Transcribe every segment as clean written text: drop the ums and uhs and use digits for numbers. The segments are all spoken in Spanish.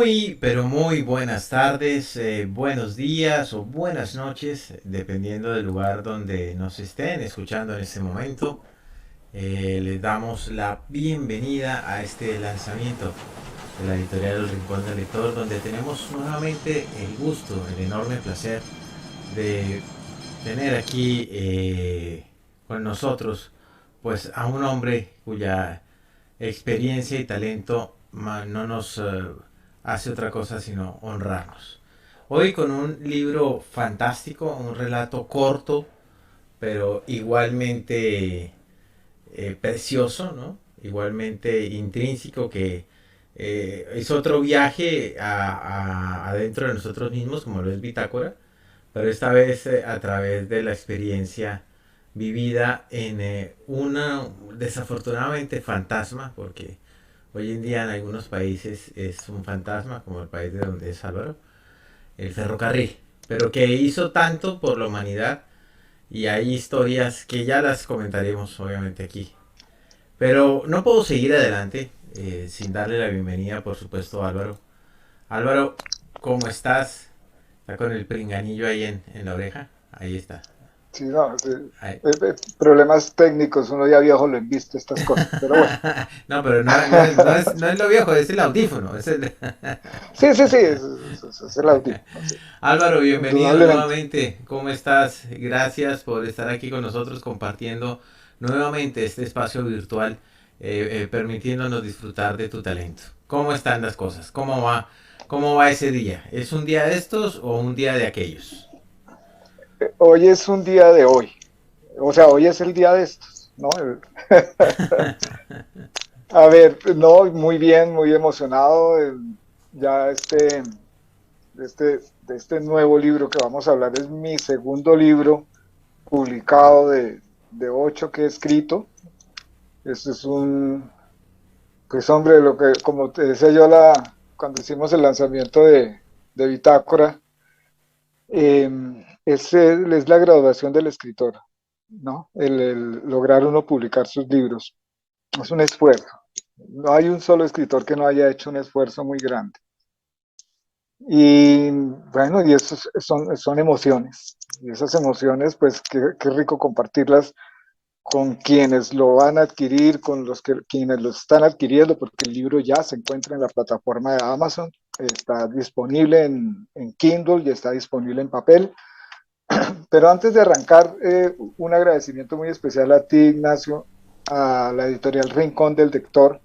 Muy, pero muy buenas tardes, buenos días o buenas noches, dependiendo del lugar donde nos estén escuchando en este momento. Les damos la bienvenida a este lanzamiento de la editorial El Rincón del Lector, donde tenemos nuevamente el gusto, el enorme placer de tener aquí con nosotros pues a un hombre cuya experiencia y talento no nos hace otra cosa sino honrarnos. Hoy con un libro fantástico, un relato corto, pero igualmente precioso, ¿no? Igualmente intrínseco, que es otro viaje adentro de nosotros mismos, como lo es Bitácora, pero esta vez a través de la experiencia vivida en una desafortunadamente fantasma, porque hoy en día en algunos países es un fantasma, como el país de donde es Álvaro, el ferrocarril, pero que hizo tanto por la humanidad, y hay historias que ya las comentaremos obviamente aquí. Pero no puedo seguir adelante sin darle la bienvenida, por supuesto, a Álvaro. Álvaro, ¿cómo estás? Está con el pringanillo ahí en la oreja. Ahí está. Sí, no, sí, Ahí. problemas técnicos, uno ya viejo lo inviste estas cosas, pero bueno. No, pero no es lo viejo, es el audífono. Sí, sí, sí, es el audífono, sí, Álvaro, bienvenido indudablemente. nuevamente. ¿Cómo estás? Gracias por estar aquí con nosotros compartiendo nuevamente este espacio virtual, permitiéndonos disfrutar de tu talento. ¿Cómo están las cosas? ¿Cómo va ese día? ¿Es un día de estos o un día de aquellos? Hoy es un día de hoy, o sea, hoy es el día de estos, ¿no? A ver, no, muy bien, muy emocionado. Ya de este nuevo libro que vamos a hablar es mi segundo libro publicado de 8 que he escrito. Este es pues hombre, lo que, como te decía yo cuando hicimos el lanzamiento de Bitácora, es la graduación del escritor, ¿no? El lograr uno publicar sus libros. Es un esfuerzo. No hay un solo escritor que no haya hecho un esfuerzo muy grande. Y bueno, y eso son emociones. Y esas emociones, pues qué rico compartirlas con quienes lo van a adquirir, con quienes lo están adquiriendo, porque el libro ya se encuentra en la plataforma de Amazon, está disponible en Kindle y está disponible en papel. Pero antes de arrancar, un agradecimiento muy especial a ti, Ignacio, a la editorial Rincón del Lector,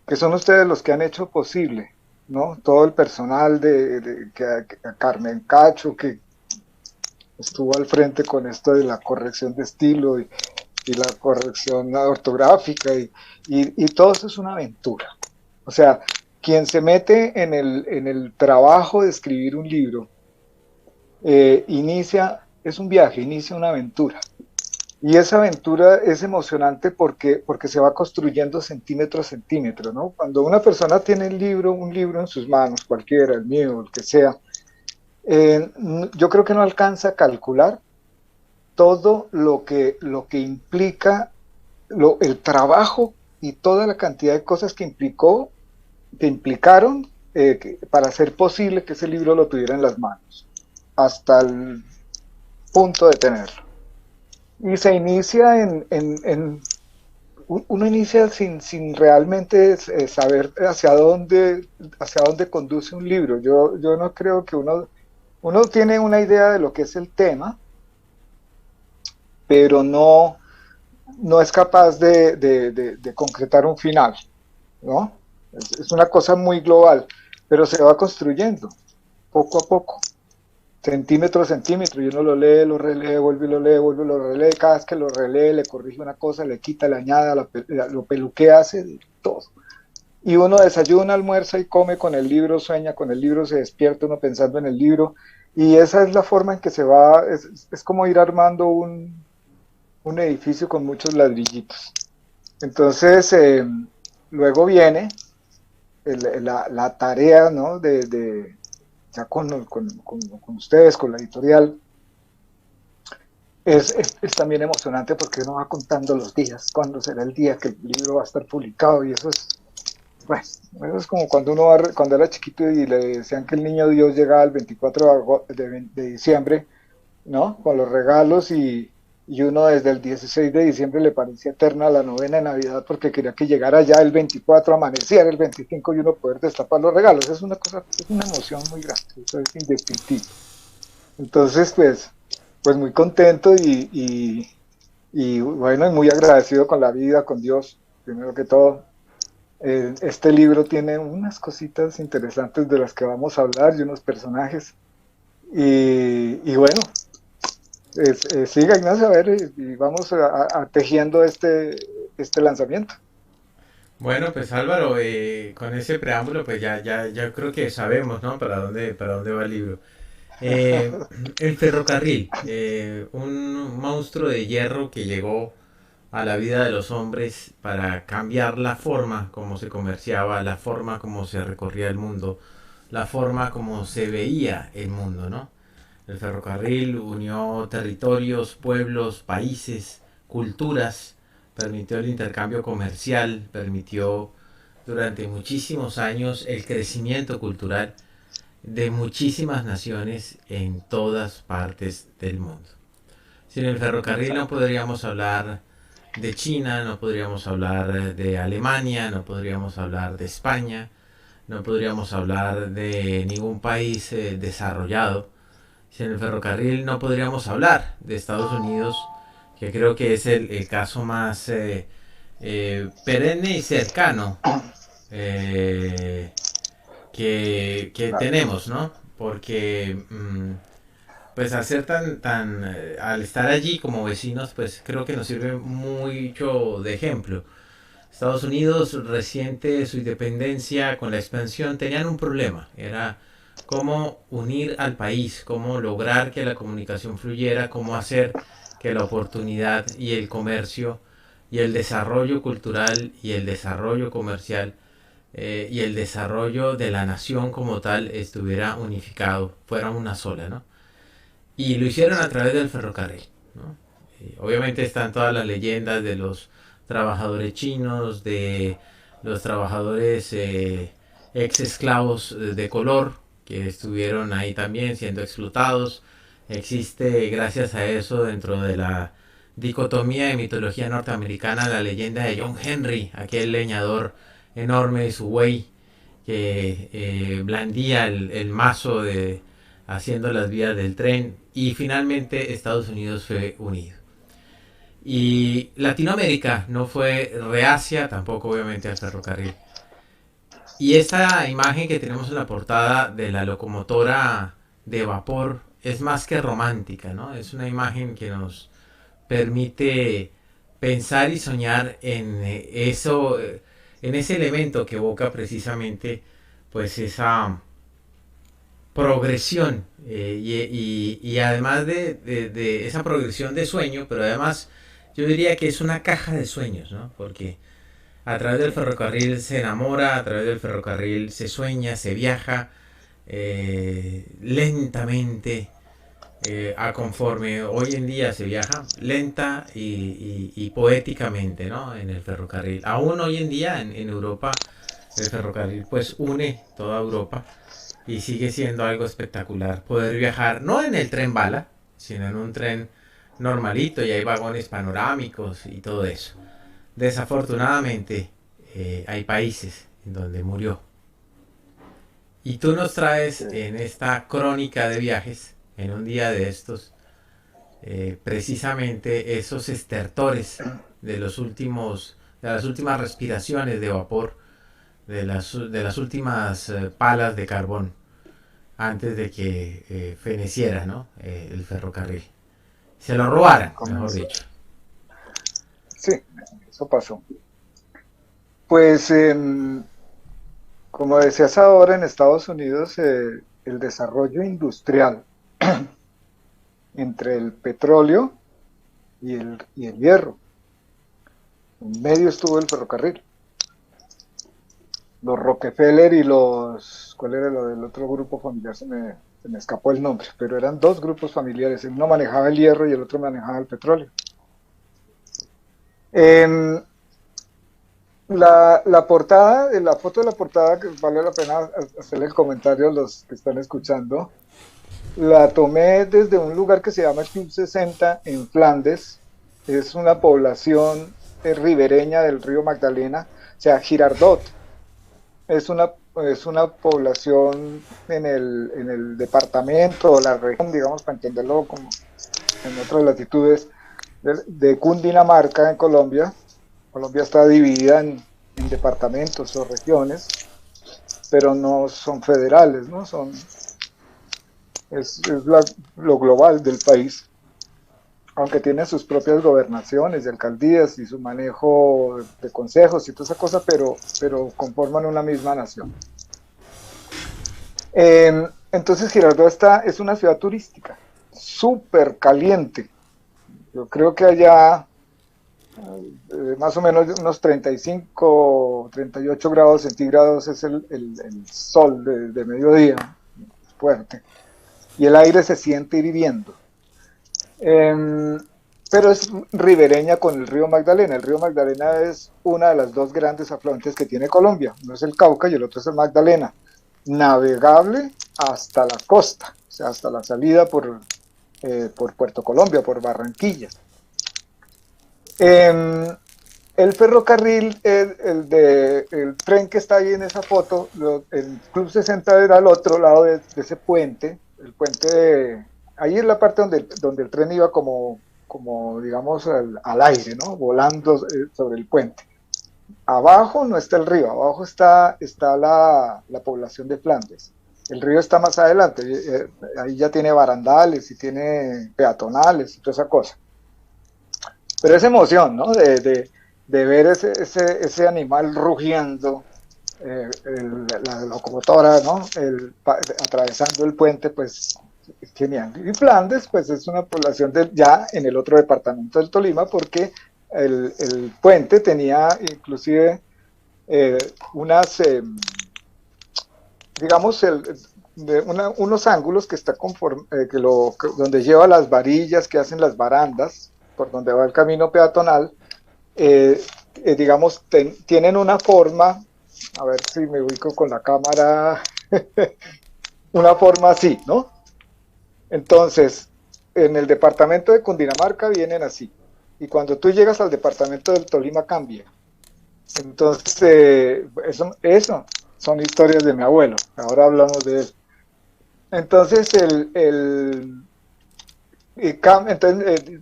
que son ustedes los que han hecho posible, ¿no? Todo el personal a Carmen Cacho, que estuvo al frente con esto de la corrección de estilo y la corrección ortográfica y todo eso es una aventura. O sea, quien se mete en el trabajo de escribir un libro, es un viaje, inicia una aventura. Y esa aventura es emocionante porque se va construyendo centímetro a centímetro, ¿no? Cuando una persona tiene un libro en sus manos, cualquiera, el mío, el que sea, yo creo que no alcanza a calcular todo lo que implica el trabajo y toda la cantidad de cosas que implicaron para hacer posible que ese libro lo tuviera en las manos, hasta el punto de tenerlo. Y se inicia uno inicia sin realmente saber hacia dónde conduce un libro. Yo no creo que uno tiene una idea de lo que es el tema, pero no es capaz de concretar un final, ¿no? Es una cosa muy global, pero se va construyendo poco a poco, centímetro a centímetro, y uno lo lee, lo relee, vuelve y lo lee, vuelve y lo relee, cada vez que lo relee le corrige una cosa, le quita, le añade, lo peluquea, hace todo. Y uno desayuna, almuerza y come con el libro, sueña con el libro, se despierta uno pensando en el libro, y esa es la forma en que se va, es como ir armando un edificio con muchos ladrillitos. Entonces, luego viene la tarea, ¿no? Ya con ustedes, con la editorial, es también emocionante porque uno va contando los días, cuándo será el día que el libro va a estar publicado y eso Bueno, eso es como cuando uno cuando era chiquito y le decían que el niño Dios llegaba el 24 de diciembre, ¿no? Con los regalos y uno desde el 16 de diciembre le parecía eterna la novena de Navidad porque quería que llegara ya el 24, amaneciera el 25 y uno poder destapar los regalos. Es una cosa, es una emoción muy grande, eso es indescriptible. Entonces, pues muy contento y bueno, y muy agradecido con la vida, con Dios, primero que todo. Este libro tiene unas cositas interesantes de las que vamos a hablar y unos personajes. Y bueno, siga Ignacio, a ver, y vamos a tejiendo este lanzamiento. Bueno, pues Álvaro, con ese preámbulo, pues ya creo que sabemos, ¿no? Para dónde va el libro. Eh, el ferrocarril, un monstruo de hierro que llegó a la vida de los hombres para cambiar la forma como se comerciaba, la forma como se recorría el mundo, la forma como se veía el mundo, ¿no? El ferrocarril unió territorios, pueblos, países, culturas, permitió el intercambio comercial, permitió durante muchísimos años el crecimiento cultural de muchísimas naciones en todas partes del mundo. Sin el ferrocarril no Exacto. podríamos hablar de China, no podríamos hablar de Alemania, no podríamos hablar de España, no podríamos hablar de ningún país desarrollado. Sin el ferrocarril no podríamos hablar de Estados Unidos, que creo que es el caso más perenne y cercano eh, que Claro. tenemos, ¿no? Porque pues al ser al estar allí como vecinos, pues creo que nos sirve mucho de ejemplo. Estados Unidos, reciente su independencia con la expansión, tenían un problema. Era cómo unir al país, cómo lograr que la comunicación fluyera, cómo hacer que la oportunidad y el comercio y el desarrollo cultural y el desarrollo comercial y el desarrollo de la nación como tal estuviera unificado, fuera una sola, ¿no? Y lo hicieron a Sí, través del ferrocarril, ¿no? Obviamente están todas las leyendas de los trabajadores chinos, de los trabajadores ex esclavos de color que estuvieron ahí también siendo explotados. Existe, gracias a eso, dentro de la dicotomía de mitología norteamericana, la leyenda de John Henry, aquel leñador enorme de su buey que blandía el mazo de haciendo las vías del tren y finalmente Estados Unidos fue unido. Y Latinoamérica no fue reacia tampoco obviamente al ferrocarril. Y esta imagen que tenemos en la portada de la locomotora de vapor es más que romántica, ¿no? Es una imagen que nos permite pensar y soñar en eso, en ese elemento que evoca precisamente pues esa progresión y además de esa progresión de sueño, pero además yo diría que es una caja de sueños, ¿no? Porque a través del sí, ferrocarril se enamora, a través del ferrocarril se sueña, se viaja lentamente, a conforme hoy en día se viaja lenta y poéticamente, ¿no? En el ferrocarril. Aún hoy en día en Europa el ferrocarril pues une toda Europa y sigue siendo algo espectacular poder viajar no en el tren bala, sino en un tren normalito y hay vagones panorámicos y todo eso. Desafortunadamente hay países en donde murió. Y tú nos sí. traes en esta crónica de viajes, en un día de estos, precisamente esos estertores de los últimos, de las últimas respiraciones de vapor, de las últimas palas de carbón antes de que feneciera, ¿no? El ferrocarril. Se lo robaran, mejor Comenzó. dicho. Sí, eso pasó. Pues como decías ahora, en Estados Unidos el desarrollo industrial entre el petróleo y el hierro. En medio estuvo el ferrocarril. Los Rockefeller y ¿cuál era lo del otro grupo familiar? Se me escapó el nombre, pero eran dos grupos familiares. Uno manejaba el hierro y el otro manejaba el petróleo. En La portada, la foto de la portada, que vale la pena hacerle el comentario a los que están escuchando, la tomé desde un lugar que se llama Club 60 en Flandes. Es una población ribereña del río Magdalena, o sea, Girardot. Es una, es una población en el departamento o la región, digamos, para entenderlo como en otras latitudes, de Cundinamarca en Colombia. Colombia está dividida en departamentos o regiones, pero no son federales, ¿no? Es lo global del país, aunque tiene sus propias gobernaciones y alcaldías y su manejo de consejos y toda esa cosa, pero conforman una misma nación. Entonces Girardot es una ciudad turística, súper caliente. Yo creo que allá más o menos unos 35, 38 grados centígrados es el sol de mediodía, fuerte, y el aire se siente hirviendo. Eh, pero es ribereña con el río Magdalena. El río Magdalena es una de las dos grandes afluentes que tiene Colombia. Uno es el Cauca y el otro es el Magdalena. Navegable hasta la costa, o sea, hasta la salida por Puerto Colombia, por Barranquilla. Eh, el ferrocarril, el tren que está ahí en esa foto, el Club 60 era al otro lado de ese puente, el puente ahí es la parte donde el tren iba como digamos, al aire, ¿no? Volando sobre el puente. Abajo no está el río, abajo está la población de Flandes. El río está más adelante, ahí ya tiene barandales y tiene peatonales y toda esa cosa. Pero esa emoción, ¿no? De ver ese animal rugiendo, la locomotora, ¿no? Atravesando el puente, pues genial. Y Flandes, pues es una población ya en el otro departamento del Tolima, porque el puente tenía inclusive eh, unas, digamos, unos ángulos que está donde lleva las varillas que hacen las barandas, por donde va el camino peatonal, digamos, tienen una forma, a ver si me ubico con la cámara, una forma así, ¿no? Entonces, en el departamento de Cundinamarca vienen así, y cuando tú llegas al departamento del Tolima cambia. Entonces, eso son historias de mi abuelo, ahora hablamos de él. Entonces,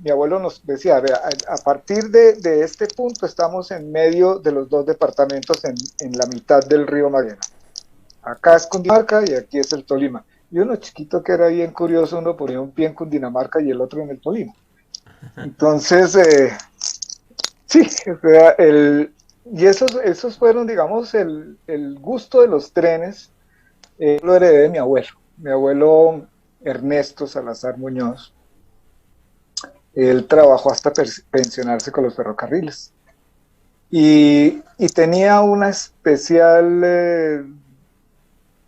mi abuelo nos decía, a partir de este punto estamos en medio de los dos departamentos en la mitad del río Magdalena. Acá es Cundinamarca y aquí es el Tolima. Y uno chiquito que era bien curioso, uno ponía un pie en Cundinamarca y el otro en el Tolima. Entonces, sí, o sea, y esos fueron, digamos, el gusto de los trenes, lo heredé de mi abuelo Ernesto Salazar Muñoz. Él trabajó hasta pensionarse con los ferrocarriles. Y tenía una especial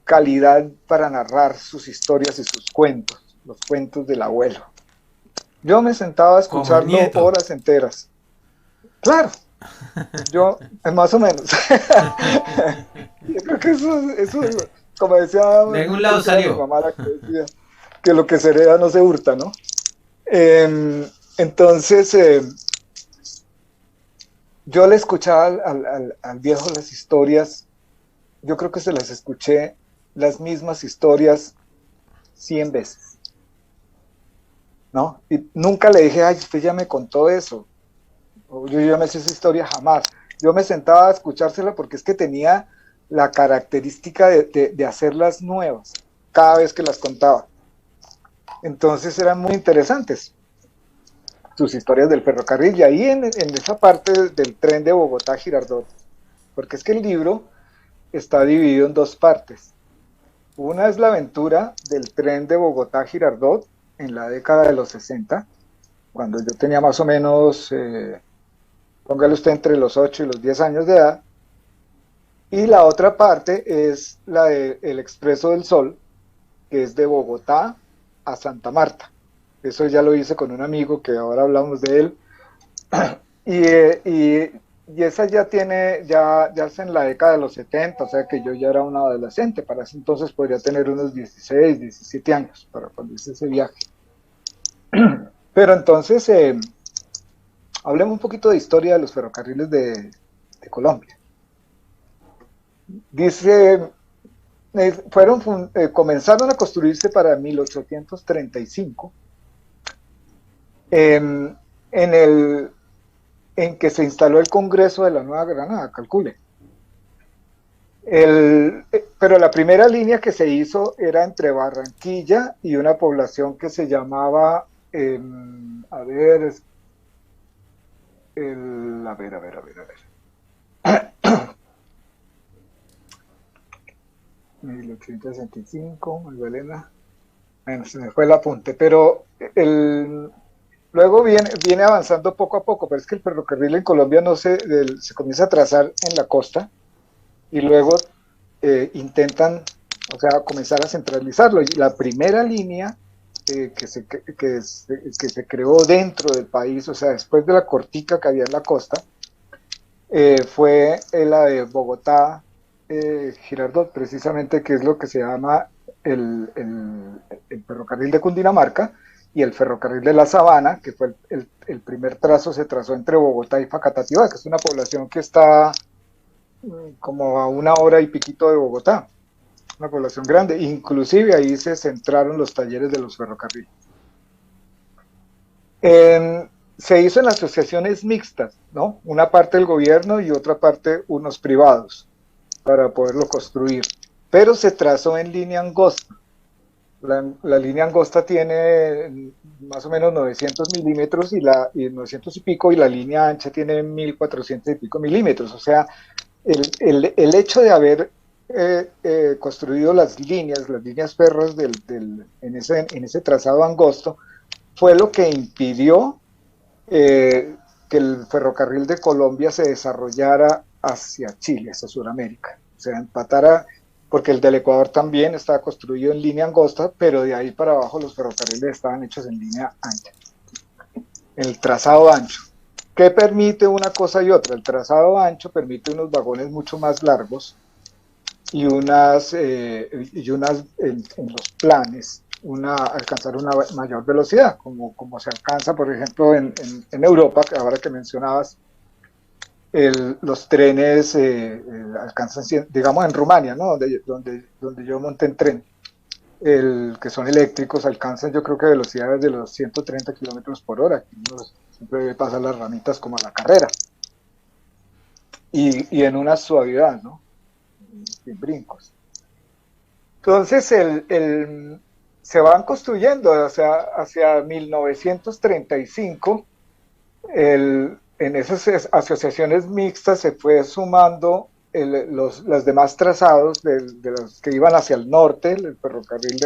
calidad para narrar sus historias y sus cuentos, los cuentos del abuelo. Yo me sentaba a Como el escucharlo nieto. horas enteras. Claro, yo, más o menos. Yo creo que eso como De algún lado decía mi salió. mamá, la que decía que lo que se hereda no se hurta, ¿no? Entonces, yo le escuchaba al viejo las historias, yo creo que se las escuché las mismas historias 100 veces, ¿no? Y nunca le dije, ay, usted ya me contó eso, o yo ya me sé esa historia, jamás. Yo me sentaba a escuchársela porque es que tenía la característica de hacerlas nuevas cada vez que las contaba. Entonces eran muy interesantes sus historias del ferrocarril y ahí en esa parte del tren de Bogotá a Girardot, porque es que el libro está dividido en dos partes. Una es la aventura del tren de Bogotá a Girardot en la década de los 60, cuando yo tenía más o menos, póngale usted entre los 8 y los 10 años de edad, y la otra parte es la del Expreso del Sol, que es de Bogotá a Santa Marta. Eso ya lo hice con un amigo que ahora hablamos de él. Y y esa ya tiene, ya es en la década de los 70, o sea que yo ya era un adolescente, para ese entonces podría tener unos 16, 17 años para cuando hice ese viaje. Pero entonces, hablemos un poquito de historia de los ferrocarriles de Colombia. Dice, comenzaron a construirse para 1835, en el en que se instaló el Congreso de la Nueva Granada, calcule. Pero la primera línea que se hizo era entre Barranquilla y una población que se llamaba, a ver, a ver. 1865, Magdalena. Bueno, se me fue el apunte, pero luego viene avanzando poco a poco, pero es que el ferrocarril en Colombia no se comienza a trazar en la costa y luego intentan, o sea, comenzar a centralizarlo. Y la primera línea que se creó dentro del país, o sea, después de la cortica que había en la costa, fue la de Bogotá, Girardot, precisamente, que es lo que se llama el ferrocarril de Cundinamarca, y el ferrocarril de la Sabana, que fue el primer trazo, se trazó entre Bogotá y Facatativá, que es una población que está como a 1 hora y piquito de Bogotá, una población grande. Inclusive ahí se centraron los talleres de los ferrocarriles. Se hizo en asociaciones mixtas, ¿no? Una parte del gobierno y otra parte unos privados, para poderlo construir. Pero se trazó en línea angosta. La línea angosta tiene más o menos 900 milímetros y 900 y pico, y la línea ancha tiene 1400 y pico milímetros. O sea, el hecho de haber construido las líneas férreas en ese trazado angosto fue lo que impidió que el ferrocarril de Colombia se desarrollara hacia Chile, hacia Sudamérica. O sea, empatara, porque el del Ecuador también estaba construido en línea angosta, pero de ahí para abajo los ferrocarriles estaban hechos en línea ancha. El trazado ancho. ¿Qué permite una cosa y otra? El trazado ancho permite unos vagones mucho más largos y unas en los planes alcanzar una mayor velocidad, como se alcanza, por ejemplo, en Europa, ahora que mencionabas, los trenes alcanzan, digamos, en Rumania, ¿no? donde yo monté en tren, que son eléctricos, alcanzan, yo creo que velocidades de los 130 kilómetros por hora, que uno siempre pasa las ramitas como a la carrera, y en una suavidad, ¿no? Sin brincos. Entonces, se van construyendo hacia 1935, en esas asociaciones mixtas se fue sumando los demás trazados de los que iban hacia el norte. El ferrocarril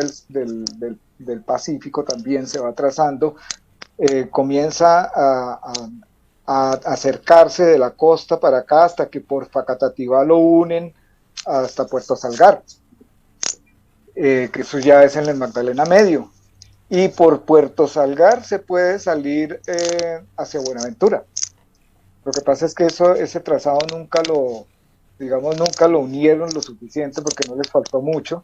del Pacífico también se va trazando, comienza a acercarse de la costa para acá hasta que por Facatativá lo unen hasta Puerto Salgar, que eso ya es en el Magdalena Medio, y por Puerto Salgar se puede salir hacia Buenaventura. Lo que pasa es que ese trazado nunca lo unieron lo suficiente, porque no les faltó mucho,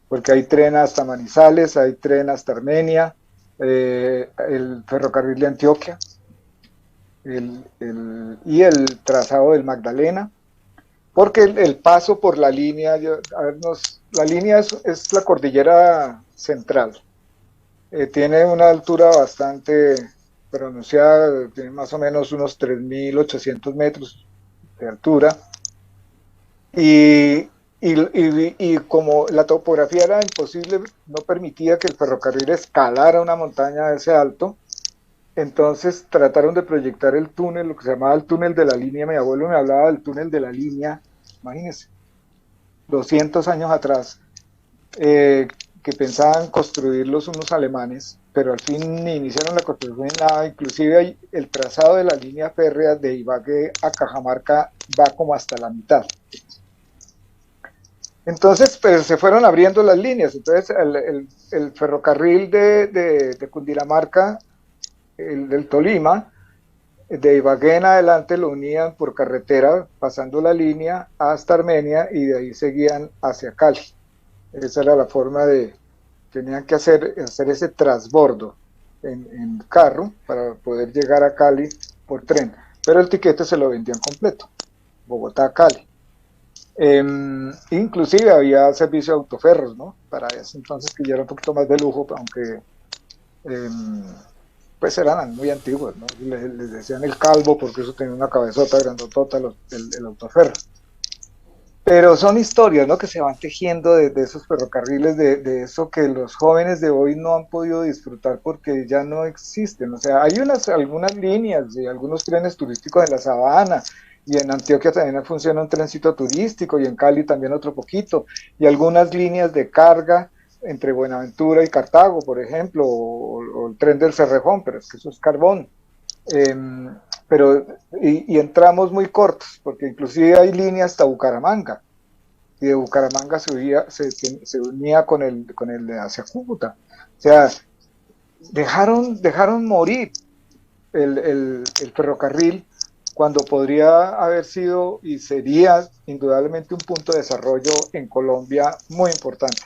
porque hay tren hasta Manizales, hay tren hasta Armenia, el ferrocarril de Antioquia, y el trazado del Magdalena, porque el paso por la línea, la línea es la cordillera central, tiene una altura bastante pronunciada, tiene más o menos unos 3.800 metros de altura, y como la topografía era imposible, no permitía que el ferrocarril escalara una montaña de ese alto, entonces trataron de proyectar el túnel, lo que se llamaba el túnel de la línea. Mi abuelo me hablaba del túnel de la línea, imagínense, 200 años atrás, que pensaban construirlos unos alemanes, pero al fin ni iniciaron la construcción ni nada. Inclusive el trazado de la línea férrea de Ibagué a Cajamarca va como hasta la mitad. Entonces, pues se fueron abriendo las líneas. Entonces, el ferrocarril de Cundinamarca, el del Tolima, De Ibagué en adelante lo unían por carretera, pasando la línea hasta Armenia y de ahí seguían hacia Cali. Esa era la forma de, tenían que hacer ese transbordo en carro para poder llegar a Cali por tren. Pero el tiquete se lo vendían completo, Bogotá-Cali. Inclusive había servicio de autoferros, ¿no? Para ese entonces que ya era un poquito más de lujo, aunque pues eran muy antiguos, ¿no? Les decían el calvo porque eso tenía una cabezota grandotota, el autoferro. Pero son historias, ¿no? Que se van tejiendo de esos ferrocarriles, de eso que los jóvenes de hoy no han podido disfrutar porque ya no existen. O sea, hay algunas líneas y algunos trenes turísticos en la sabana, y en Antioquia también funciona un trencito turístico, y en Cali también otro poquito, y algunas líneas de carga entre Buenaventura y Cartago, por ejemplo, o el tren del Cerrejón, pero es que eso es carbón. Eh, pero, y entramos muy cortos, porque inclusive hay líneas hasta Bucaramanga, y de Bucaramanga se unía con el de hacia Cúcuta. O sea, dejaron morir el ferrocarril cuando podría haber sido y sería indudablemente un punto de desarrollo en Colombia muy importante.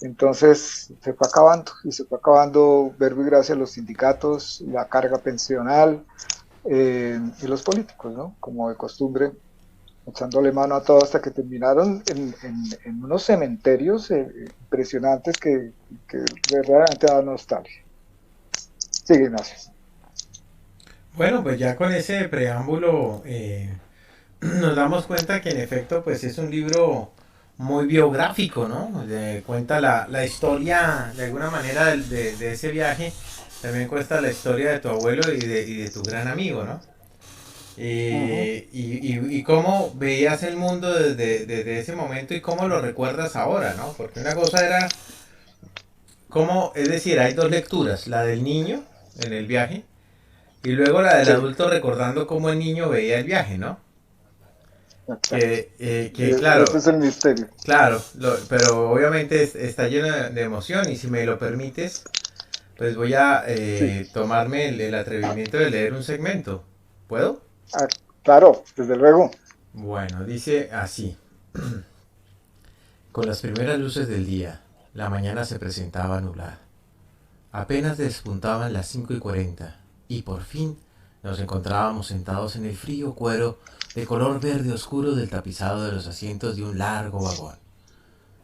Entonces se fue acabando, y se fue acabando verbo y gracia a los sindicatos, la carga pensional, y los políticos, ¿no? Como de costumbre, echándole mano a todo hasta que terminaron en unos cementerios impresionantes que verdaderamente dan nostalgia. Sigue, Ignacio. Bueno, pues ya con ese preámbulo nos damos cuenta que en efecto pues es un libro muy biográfico, ¿no? Cuenta la historia de alguna manera de ese viaje, también cuenta la historia de tu abuelo y de tu gran amigo, ¿no? Uh -huh. Y cómo veías el mundo desde ese momento y cómo lo recuerdas ahora, ¿no? Porque una cosa era cómo, es decir, hay dos lecturas, la del niño en el viaje y luego la del Sí, adulto recordando cómo el niño veía el viaje, ¿no? exacto. Que Ese claro, es el misterio. claro, pero obviamente está lleno de emoción y si me lo permites, pues voy a Sí, tomarme el atrevimiento de leer un segmento. ¿Puedo? ah, claro, desde luego. Bueno, dice así. Con las primeras luces del día, la mañana se presentaba nublada. Apenas despuntaban las 5:40 y por fin nos encontrábamos sentados en el frío cuero de color verde oscuro del tapizado de los asientos de un largo vagón.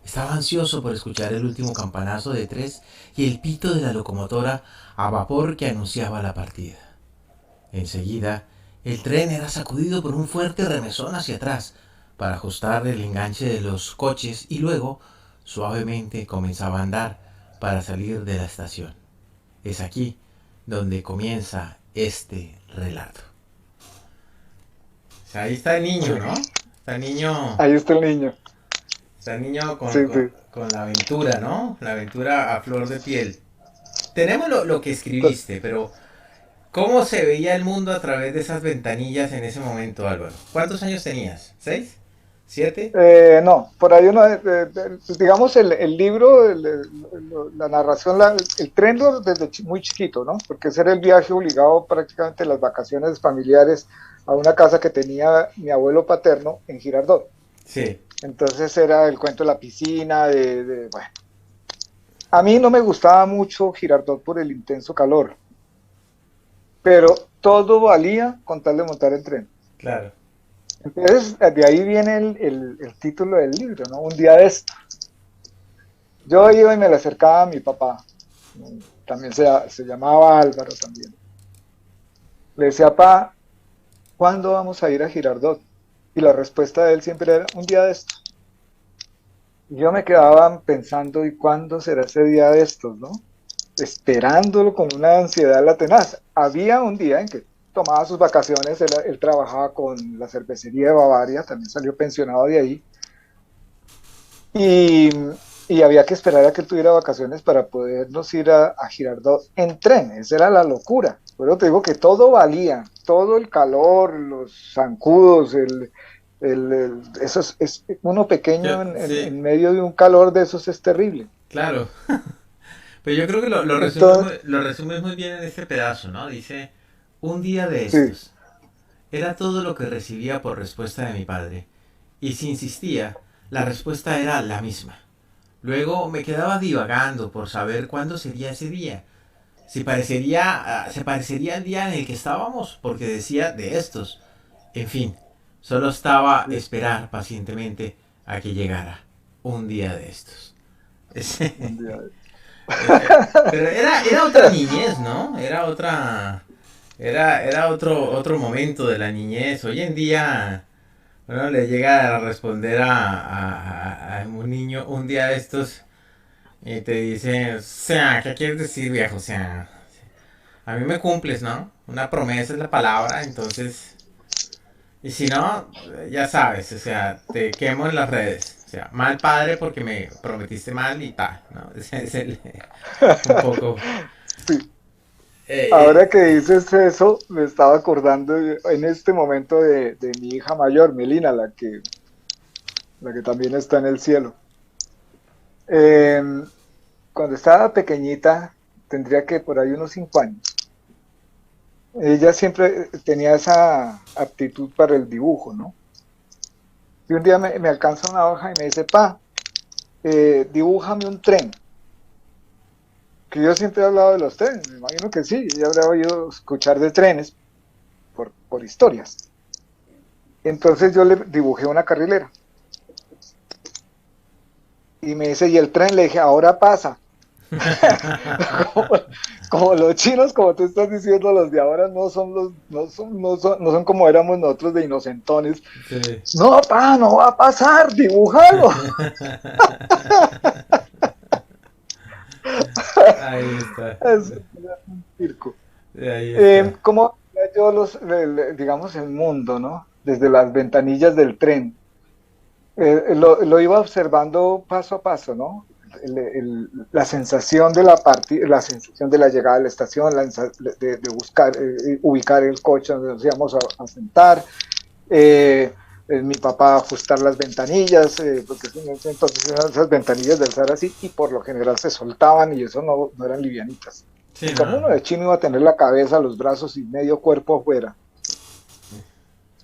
Estaba ansioso por escuchar el último campanazo de tres y el pito de la locomotora a vapor que anunciaba la partida. Enseguida, el tren era sacudido por un fuerte remesón hacia atrás para ajustar el enganche de los coches y luego, suavemente, comenzaba a andar para salir de la estación. Es aquí donde comienza este relato. O sea, ahí está el niño, Sí, ¿no? ahí está el niño. está el niño Sí, sí. con la aventura, ¿no? La aventura a flor de piel. Tenemos lo que To- escribiste, pero ¿cómo se veía el mundo a través de esas ventanillas en ese momento, Álvaro? ¿Cuántos años tenías? ¿Seis? ¿Siete? No, por ahí uno, digamos, el libro, la narración, el tren desde muy chiquito, ¿no? Porque ese era el viaje obligado, prácticamente las vacaciones familiares, a una casa que tenía mi abuelo paterno en Girardot. Sí, Entonces era el cuento de la piscina, bueno. A mí no me gustaba mucho Girardot por el intenso calor, pero todo valía con tal de montar el tren. claro. Entonces, de ahí viene el título del libro, ¿no? Un día de esto. Yo iba y me le acercaba a mi papá, también se llamaba Álvaro también. Le decía, papá, ¿cuándo vamos a ir a Girardot? Y la respuesta de él siempre era, un día de esto. Y yo me quedaba pensando, ¿y cuándo será ese día de estos, no? Esperándolo con una ansiedad la tenaz. Había un día en que tomaba sus vacaciones, él trabajaba con la cervecería de Bavaria, también salió pensionado de ahí, y, y había que esperar a que él tuviera vacaciones para podernos ir a Girardot en tren. Esa era la locura. Pero te digo que todo valía, todo el calor, los zancudos, eso uno Yo, pequeño sí, en medio de un calor de esos es terrible. claro. Pero yo creo que Entonces, lo resumes muy bien en este pedazo, ¿no? Dice, Un día de sí, estos. Era todo lo que recibía por respuesta de mi padre. Y si insistía, la respuesta era la misma. Luego me quedaba divagando por saber cuándo sería ese día. Si parecería, se parecería al día en el que estábamos, porque decía de estos. En fin, solo estaba sí, esperar pacientemente a que llegara un día de estos. un día. Pero era otra niñez, ¿no? Era otro momento de la niñez. Hoy en día, bueno, le llega a responder a un niño un día de estos y te dice, o sea, ¿qué quieres decir, viejo? O sea, a mí me cumples, ¿no? Una promesa es la palabra, entonces, y si no, ya sabes, o sea, te quemo en las redes. O sea, mal padre porque me prometiste mal y tal, ¿no? Un poco. Sí. Eh, Ahora que dices eso, me estaba acordando en este momento de mi hija mayor, Melina, la que también está en el cielo. Eh, Cuando estaba pequeñita, tendría que por ahí unos 5 años, ella siempre tenía esa aptitud para el dibujo, ¿no? Y un día me alcanza una hoja y me dice, pa, dibújame un tren. Que yo siempre he hablado de los trenes, me imagino que sí, ella habrá oído escuchar de trenes por historias. Entonces yo le dibujé una carrilera y me dice, y el tren, le dije, ahora pasa. como, como los chinos, como tú estás diciendo, los de ahora no son como éramos nosotros de inocentones. sí. No, pa, no va a pasar, dibújalo. Ahí está. Es un circo. Ahí está. ¿Cómo veía yo digamos, el mundo, ¿no? Desde las ventanillas del tren. Lo iba observando paso a paso, ¿no? La sensación de la sensación de la llegada a la estación, de buscar, ubicar el coche donde nos íbamos a sentar, eh, mi papá ajustar las ventanillas, porque entonces eran esas ventanillas de alzar así, y por lo general se soltaban y eso no eran livianitas. Sí, En cambio, no. uno de chino iba a tener la cabeza, los brazos y medio cuerpo afuera.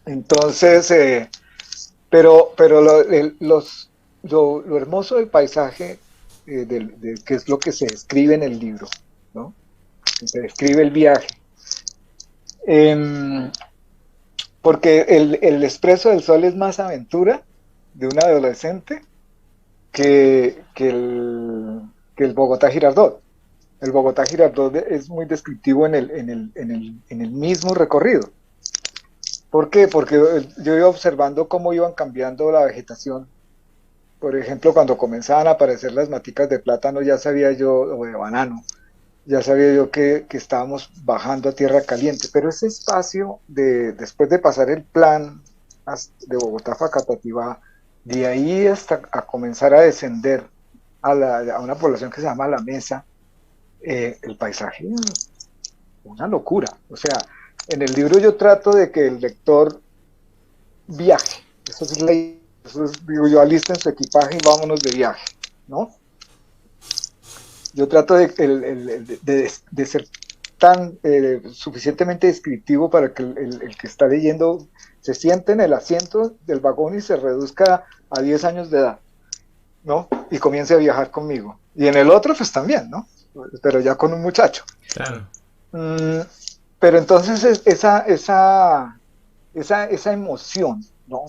Entonces, pero lo hermoso del paisaje, que es lo que se describe en el libro, ¿no? Se describe el viaje. Em, Porque el Expreso del Sol es más aventura de un adolescente que el Bogotá Girardot. El Bogotá Girardot es muy descriptivo en el mismo recorrido. ¿Por qué? Porque yo iba observando cómo iban cambiando la vegetación. Por ejemplo, cuando comenzaban a aparecer las maticas de plátano, ya sabía yo, o de banano, ya sabía yo que estábamos bajando a tierra caliente. Pero ese espacio, después de pasar el plan de Bogotá a Facatativá, de ahí hasta a comenzar a descender a una población que se llama La Mesa, el paisaje es una locura. O sea, en el libro yo trato de que el lector viaje. Digo yo, alisten su equipaje y vámonos de viaje, ¿no? Yo trato de ser tan suficientemente descriptivo para que el que está leyendo se siente en el asiento del vagón y se reduzca a 10 años de edad, ¿no? Y comience a viajar conmigo. Y en el otro, pues también, ¿no? Pero ya con un muchacho. Claro. Mm, pero entonces esa emoción, ¿no?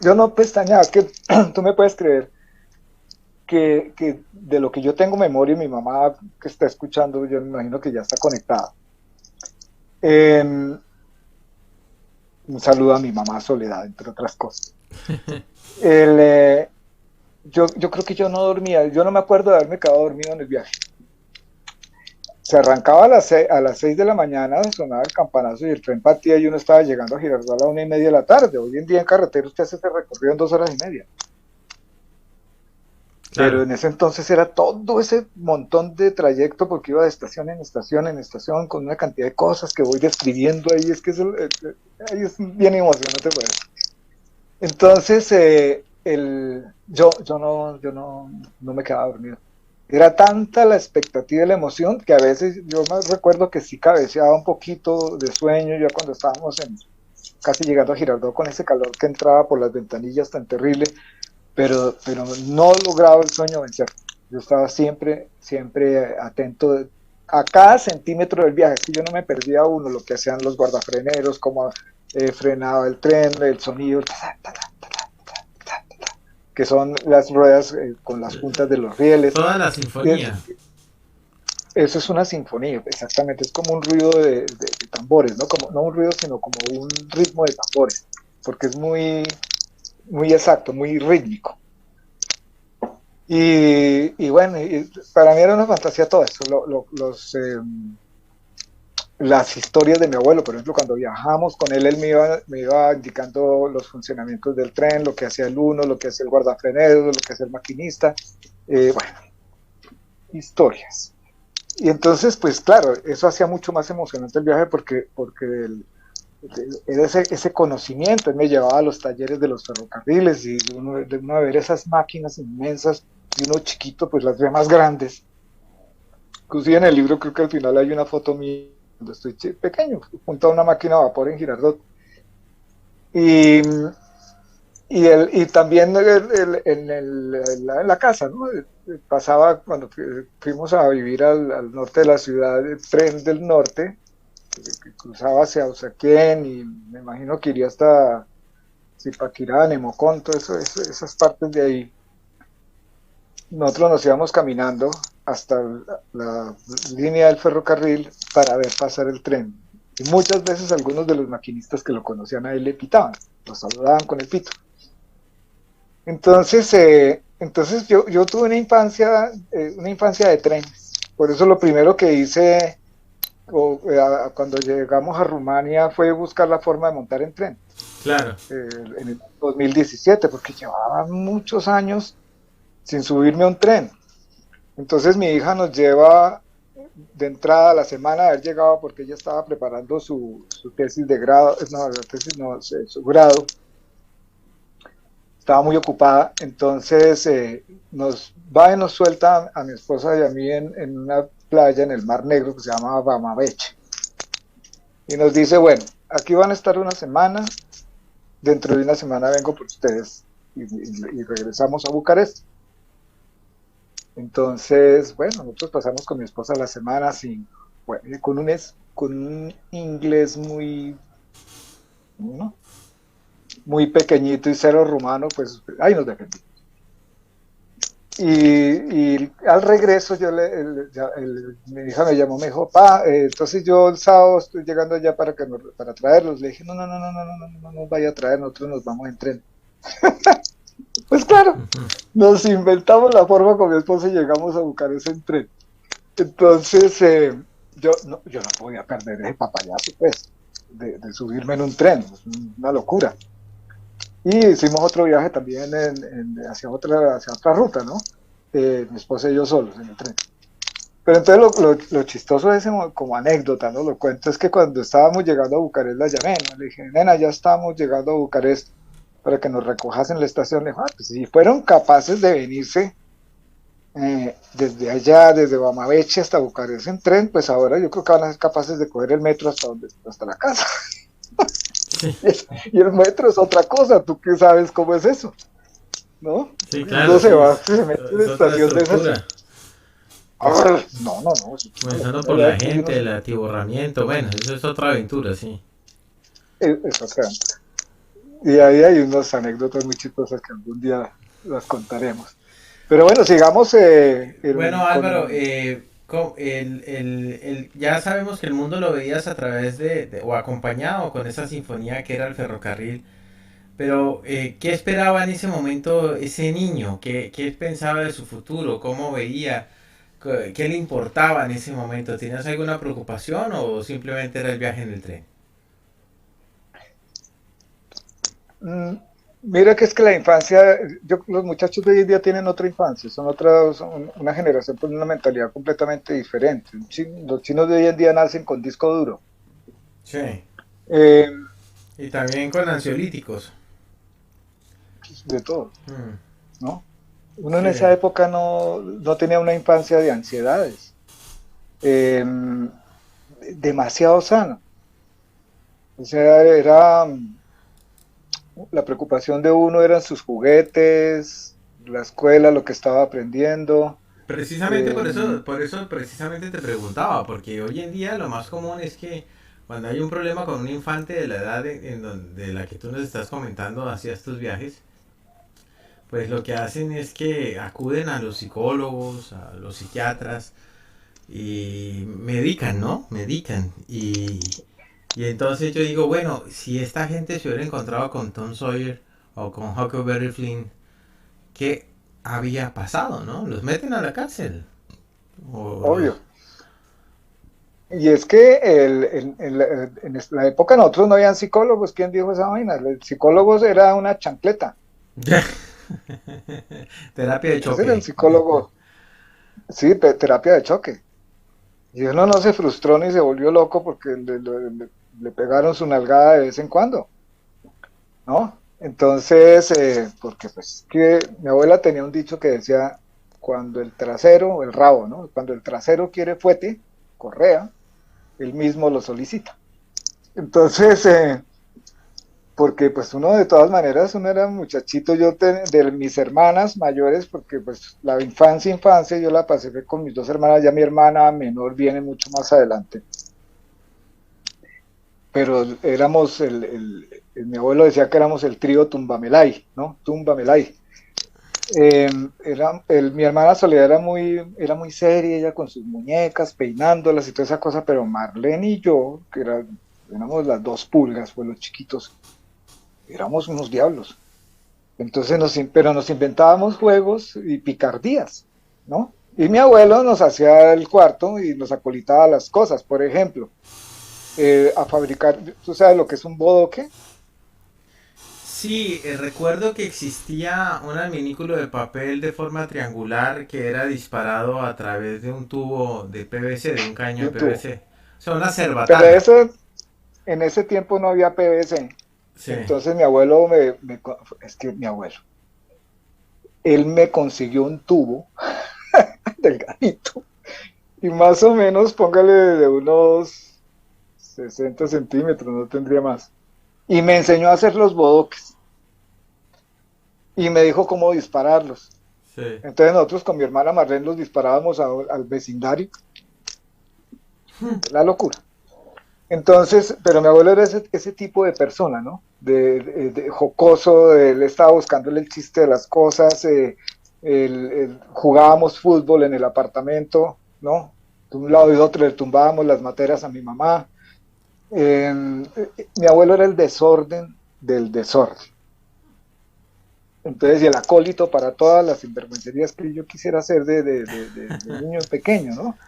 Yo no pestañaba, que tú me puedes creer que de lo que yo tengo memoria, mi mamá que está escuchando, yo me imagino que ya está conectada. Un saludo a mi mamá Soledad, entre otras cosas. El, yo creo que yo no dormía, yo no me acuerdo de haberme quedado dormido en el viaje. Se arrancaba a las 6 de la mañana, sonaba el campanazo y el tren partía y uno estaba llegando a Girardot a la 1:30 de la tarde. Hoy en día en carretera usted hace ese recorrido en 2 horas y media. Pero Claro. en ese entonces era todo ese montón de trayecto porque iba de estación en estación en estación con una cantidad de cosas que voy describiendo ahí. Es que ahí es bien emocionante por eso. Entonces, yo no me quedaba dormido. Era tanta la expectativa y la emoción que a veces yo me recuerdo que sí cabeceaba un poquito de sueño ya cuando estábamos casi llegando a Girardot con ese calor que entraba por las ventanillas tan terrible, pero no lograba el sueño vencer. Yo estaba siempre, siempre atento a cada centímetro del viaje. Si yo no me perdía uno, lo que hacían los guardafreneros, cómo frenaba el tren, el sonido, que son las ruedas con las puntas de los rieles. Toda la Y sinfonía. eso es una sinfonía, exactamente. Es como un ruido de tambores, ¿no? Como, no un ruido, sino como un ritmo de tambores, porque es muy, muy exacto, muy rítmico. Y bueno, para mí era una fantasía todo esto. Las historias de mi abuelo, por ejemplo, cuando viajamos con él, me iba indicando los funcionamientos del tren, lo que hacía el uno, lo que hacía el guardafrenero, lo que hacía el maquinista. Bueno, historias. Y entonces, pues claro, eso hacía mucho más emocionante el viaje porque era ese conocimiento. Él me llevaba a los talleres de los ferrocarriles y de uno ver esas máquinas inmensas y uno chiquito, pues las ve más grandes. Inclusive en el libro creo que al final hay una foto mía cuando estoy pequeño, junto a una máquina de vapor en Girardot. Y, y también en la casa, ¿no? Pasaba cuando fuimos a vivir al norte de la ciudad, el tren del norte, que cruzaba hacia Usaquén y me imagino que iría hasta Zipaquirá, Nemocón, esas partes de ahí. Nosotros nos íbamos caminando hasta la línea del ferrocarril para ver pasar el tren. Y muchas veces algunos de los maquinistas que lo conocían a él le pitaban, lo saludaban con el pito. Entonces yo tuve una infancia de trenes. Por eso lo primero que hice cuando llegamos a Rumania fue buscar la forma de montar en tren. Claro. En el 2017, porque llevaba muchos años sin subirme a un tren. Entonces mi hija nos lleva de entrada a la semana de haber llegado porque ella estaba preparando su tesis de grado, no, la tesis no, su grado, estaba muy ocupada, entonces nos va y nos suelta a mi esposa y a mí en una playa en el Mar Negro que se llama Bamabeche. Y nos dice, bueno, aquí van a estar una semana, dentro de una semana vengo por ustedes y regresamos a Bucarest. Entonces, bueno, nosotros pasamos con mi esposa la semana sin, bueno, con un inglés muy, ¿no? Muy pequeñito y cero rumano, pues ahí nos defendimos. Y al regreso mi hija me llamó, me dijo, entonces yo el sábado estoy llegando allá para traerlos. Le dije, no, no, no, no, no, no, no, no nos vaya a traer, nosotros nos vamos en tren. Pues claro, nos inventamos la forma con mi esposa y llegamos a Bucarest en tren. Entonces, yo no podía perder ese papayazo, pues, de subirme en un tren, es una locura. Y hicimos otro viaje también hacia otra ruta, ¿no? Mi esposa y yo solos en el tren. Pero entonces lo chistoso es como anécdota, ¿no? Lo cuento es que cuando estábamos llegando a Bucarest la llamé, ¿no? Le dije, nena, ya estamos llegando a Bucarest para que nos recojas en la estación. Le dije, pues si fueron capaces de venirse desde allá, desde Bamabeche hasta Bucarest en tren, pues ahora yo creo que van a ser capaces de coger el metro hasta la casa. Sí, Y el metro es otra cosa, tú qué sabes cómo es eso, ¿no? sí, Uno claro, sí. se mete en Es una otra estación de esas estructura. y, no, no, no, es una Comenzando locura por ya la después gente, el atiborramiento. Bueno, eso es otra aventura, sí. es otra. Y ahí hay unas anécdotas muy chistosas que algún día las contaremos. Pero bueno, sigamos Bueno, Álvaro, con... ya sabemos que el mundo lo veías a través o acompañado con esa sinfonía que era el ferrocarril, pero ¿qué esperaba en ese momento ese niño? ¿Qué pensaba de su futuro? ¿Cómo veía? ¿Qué le importaba en ese momento? ¿Tenías alguna preocupación o simplemente era el viaje en el tren? Mm, Mira que es que la infancia, los muchachos de hoy en día tienen otra infancia, son una generación con una mentalidad completamente diferente. Los chinos de hoy en día nacen con disco duro. Sí. Eh, Y también con ansiolíticos. de todo, Mm. ¿no? Uno en esa Sí. época no tenía una infancia de ansiedades, eh, demasiado sano. O sea, la preocupación de uno eran sus juguetes, la escuela, lo que estaba aprendiendo. Precisamente eh, por eso precisamente te preguntaba, porque hoy en día lo más común es que cuando hay un problema con un infante de la edad de la que tú nos estás comentando hacia estos viajes, pues lo que hacen es que acuden a los psicólogos, a los psiquiatras y medican, ¿no? Medican. Y entonces yo digo, bueno, si esta gente se hubiera encontrado con Tom Sawyer o con Huckleberry Flynn, ¿qué había pasado, no? Los meten a la cárcel. O obvio. los... Y es que en la época nosotros no habían psicólogos. ¿Quién dijo esa vaina? El psicólogo era una chancleta. Terapia de Ese era el choque. psicólogo, sí, terapia de choque. Y uno no se frustró ni se volvió loco porque le pegaron su nalgada de vez en cuando, ¿no? Entonces, porque pues que mi abuela tenía un dicho que decía, cuando el trasero, el rabo, ¿no? Cuando el trasero quiere fuete, correa, él mismo lo solicita. Entonces, porque pues uno de todas maneras, uno era muchachito, de mis hermanas mayores, porque pues la infancia, yo la pasé fue con mis dos hermanas, ya mi hermana menor viene mucho más adelante, pero éramos mi abuelo decía que éramos el trío Tumbamelay, ¿no? Tumbamelay. Mi hermana Soledad era muy seria, ella con sus muñecas, peinándolas y toda esa cosa, pero Marlene y yo, éramos las dos pulgas, pues los chiquitos, éramos unos diablos. Entonces, pero nos inventábamos juegos y picardías, ¿no? Y mi abuelo nos hacía el cuarto y nos acolitaba las cosas. Por ejemplo, a fabricar, ¿tú sabes lo que es un bodoque? Sí, recuerdo que existía un adminículo de papel de forma triangular que era disparado a través de un tubo de PVC, de un caño De de un tubo. PVC. O sea, una Pero cerbatana. en ese tiempo no había PVC. Sí. Entonces mi abuelo es que mi abuelo, él me consiguió un tubo delgadito y más o menos, póngale de unos 60 centímetros, no tendría más. Y me enseñó a hacer los bodoques y me dijo cómo dispararlos. Sí. Entonces nosotros con mi hermana Marlene los disparábamos al vecindario, la locura. Entonces, pero mi abuelo era ese tipo de persona, ¿no? De jocoso, él estaba buscándole el chiste de las cosas, jugábamos fútbol en el apartamento, ¿no? De un lado y de otro le tumbábamos las materas a mi mamá. Mi abuelo era el desorden del desorden. Entonces, y el acólito para todas las sinvergüencerías que yo quisiera hacer de niño pequeño, ¿no?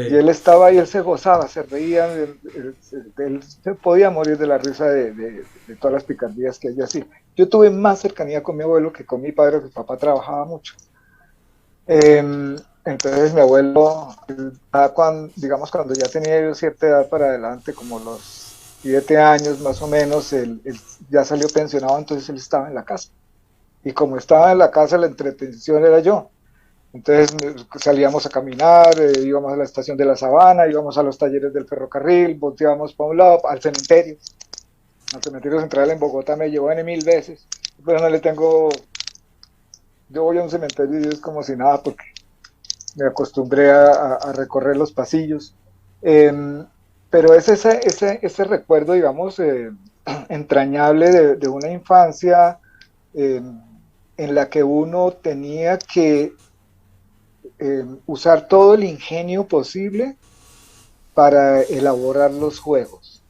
Y Sí. él estaba ahí, él se gozaba, se reía, él se podía morir de la risa de todas las picardías que yo hacía. Yo tuve más cercanía con mi abuelo que con mi padre, porque mi papá trabajaba mucho. Entonces mi abuelo, digamos cuando ya tenía yo cierta edad para adelante, como los 7 años más o menos, él ya salió pensionado, entonces él estaba en la casa. Y como estaba en la casa, la entretención era yo. Entonces salíamos a caminar, íbamos a la estación de la Sabana, íbamos a los talleres del ferrocarril, volteábamos para un lado, al cementerio central en Bogotá me llevó en 1000 veces, pero no le tengo, yo voy a un cementerio y es como si nada, porque me acostumbré a recorrer los pasillos. Eh, pero es ese recuerdo, digamos, entrañable de una infancia eh, en la que uno tenía que usar todo el ingenio posible para elaborar los juegos.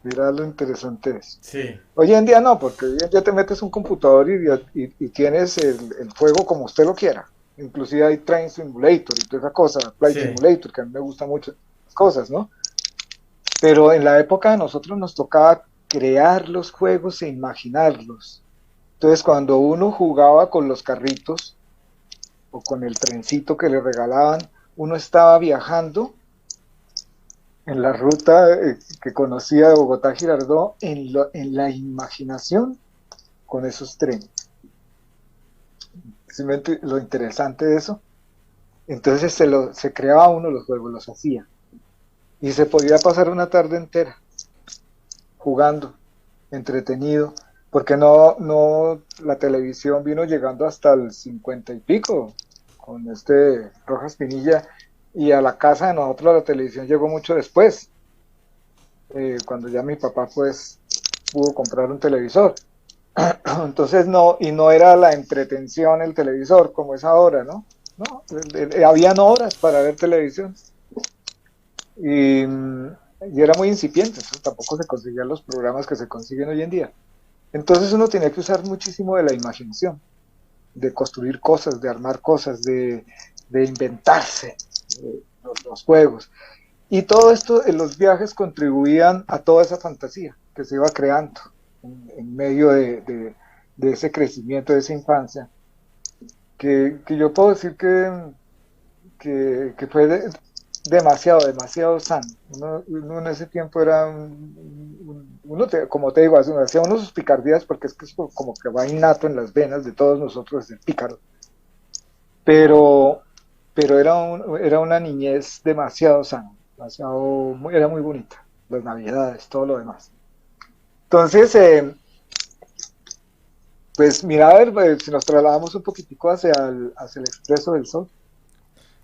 Mira lo interesante es. Sí. Hoy en día no, porque hoy en día te metes un computador y tienes el juego como usted lo quiera. Inclusive hay Train Simulator y toda esa cosa, Flight Sí. Simulator, que a mí me gusta mucho las cosas, ¿no? Pero en la época de nosotros nos tocaba crear los juegos e imaginarlos. Entonces, cuando uno jugaba con los carritos o con el trencito que le regalaban, uno estaba viajando en la ruta que conocía de Bogotá a Girardot, en la imaginación con esos trenes. Lo interesante de eso. Entonces se creaba uno los juegos, los hacía. Y se podía pasar una tarde entera jugando, entretenido, porque la televisión vino llegando hasta el 50 y pico, con Rojas Pinilla, y a la casa de nosotros la televisión llegó mucho después, cuando ya mi papá pues pudo comprar un televisor. Entonces no era la entretención el televisor como es ahora, ¿no? No, habían horas para ver televisión y, y era muy incipiente, eso tampoco se conseguían los programas que se consiguen hoy en día. Entonces uno tenía que usar muchísimo de la imaginación, de construir cosas, de armar cosas, de inventarse los juegos. Y todo esto en los viajes contribuían a toda esa fantasía que se iba creando en medio de ese crecimiento, de esa infancia, que yo puedo decir que fue demasiado sano. Uno en ese tiempo era como te digo, hacía unos sus picardías porque es que es como que va innato en las venas de todos nosotros el pícaro, pero, pero era una niñez demasiado sana, era muy bonita, las navidades, todo lo demás. Entonces, pues mira, a ver, pues, si nos trasladamos un poquitico hacia el Expreso del Sol.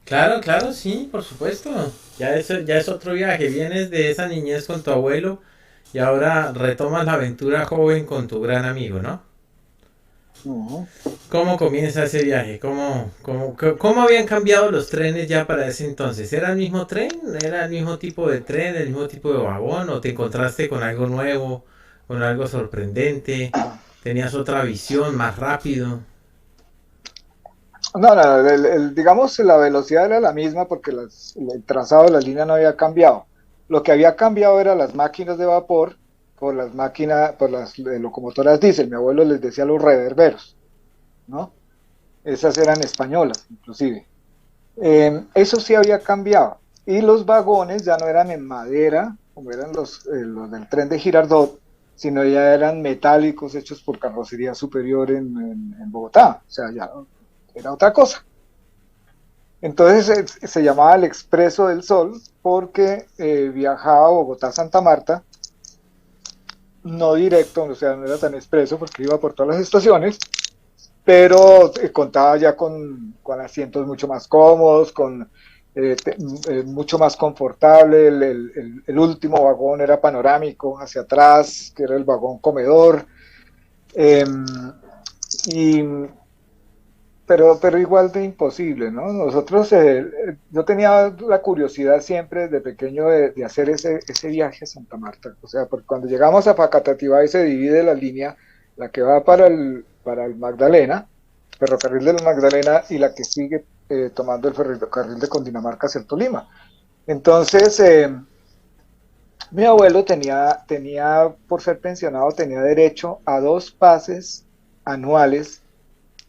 Claro, claro, sí, por supuesto. Ya es otro viaje. Vienes de esa niñez con tu abuelo y ahora retomas la aventura joven con tu gran amigo, ¿no? Uh-huh. ¿Cómo comienza ese viaje? ¿Cómo habían cambiado los trenes ya para ese entonces? ¿Era el mismo tren? ¿Era el mismo tipo de tren, el mismo tipo de vagón? ¿O te encontraste con algo nuevo, con algo sorprendente? ¿Tenías otra visión, más rápido? No, digamos, la velocidad era la misma porque el trazado de la línea no había cambiado. Lo que había cambiado eran las máquinas de vapor por las locomotoras diésel. Mi abuelo les decía los reverberos, ¿no? Esas eran españolas, inclusive. Eso sí había cambiado. Y los vagones ya no eran en madera, como eran los del tren de Girardot, sino ya eran metálicos hechos por carrocería superior en Bogotá. O sea, ya era otra cosa. Entonces se llamaba el Expreso del Sol porque viajaba a Bogotá-Santa Marta, no directo, o sea, no era tan expreso porque iba por todas las estaciones, pero contaba ya con asientos mucho más cómodos, mucho más confortable. El último vagón era panorámico hacia atrás, que era el vagón comedor. Eh, y pero igual de imposible, ¿no? Yo tenía la curiosidad siempre desde pequeño de hacer ese viaje a Santa Marta. O sea, porque cuando llegamos a Facatativá y se divide la línea, la que va para el Magdalena, ferrocarril del Magdalena, y la que sigue tomando el ferrocarril de Cundinamarca hacia el Tolima. Entonces, mi abuelo por ser pensionado, tenía derecho a 2 pases anuales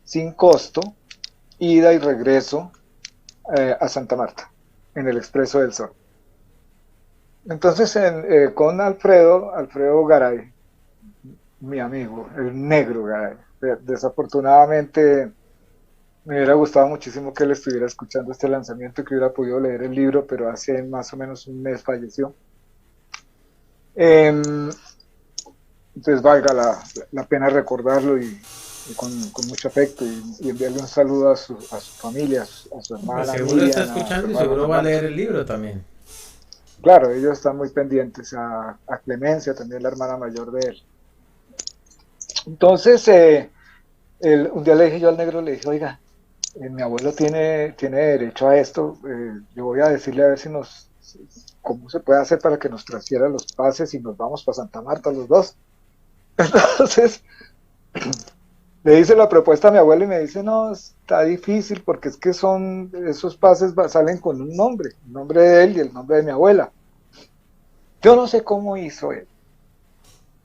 sin costo, ida y regreso a Santa Marta, en el Expreso del Sol. Entonces, con Alfredo Garay, mi amigo, el negro Garay, desafortunadamente me hubiera gustado muchísimo que él estuviera escuchando este lanzamiento, que hubiera podido leer el libro, pero hace más o menos un mes falleció. Entonces valga la pena recordarlo y con mucho afecto y enviarle un saludo a su familia, a su Pues hermana seguro está Miriam, a su escuchando y hermano seguro va a Fernando. leer el libro también. Claro, ellos están muy pendientes a Clemencia, también la hermana mayor de él. Entonces, un día le dije yo al negro, le dije, oiga, mi abuelo tiene derecho a esto, yo voy a decirle a ver cómo se puede hacer para que nos transfiera los pases y nos vamos para Santa Marta los dos. Entonces, le hice la propuesta a mi abuelo y me dice, no, está difícil porque es que esos pases salen con un nombre, el nombre de él y el nombre de mi abuela. Yo no sé cómo hizo él.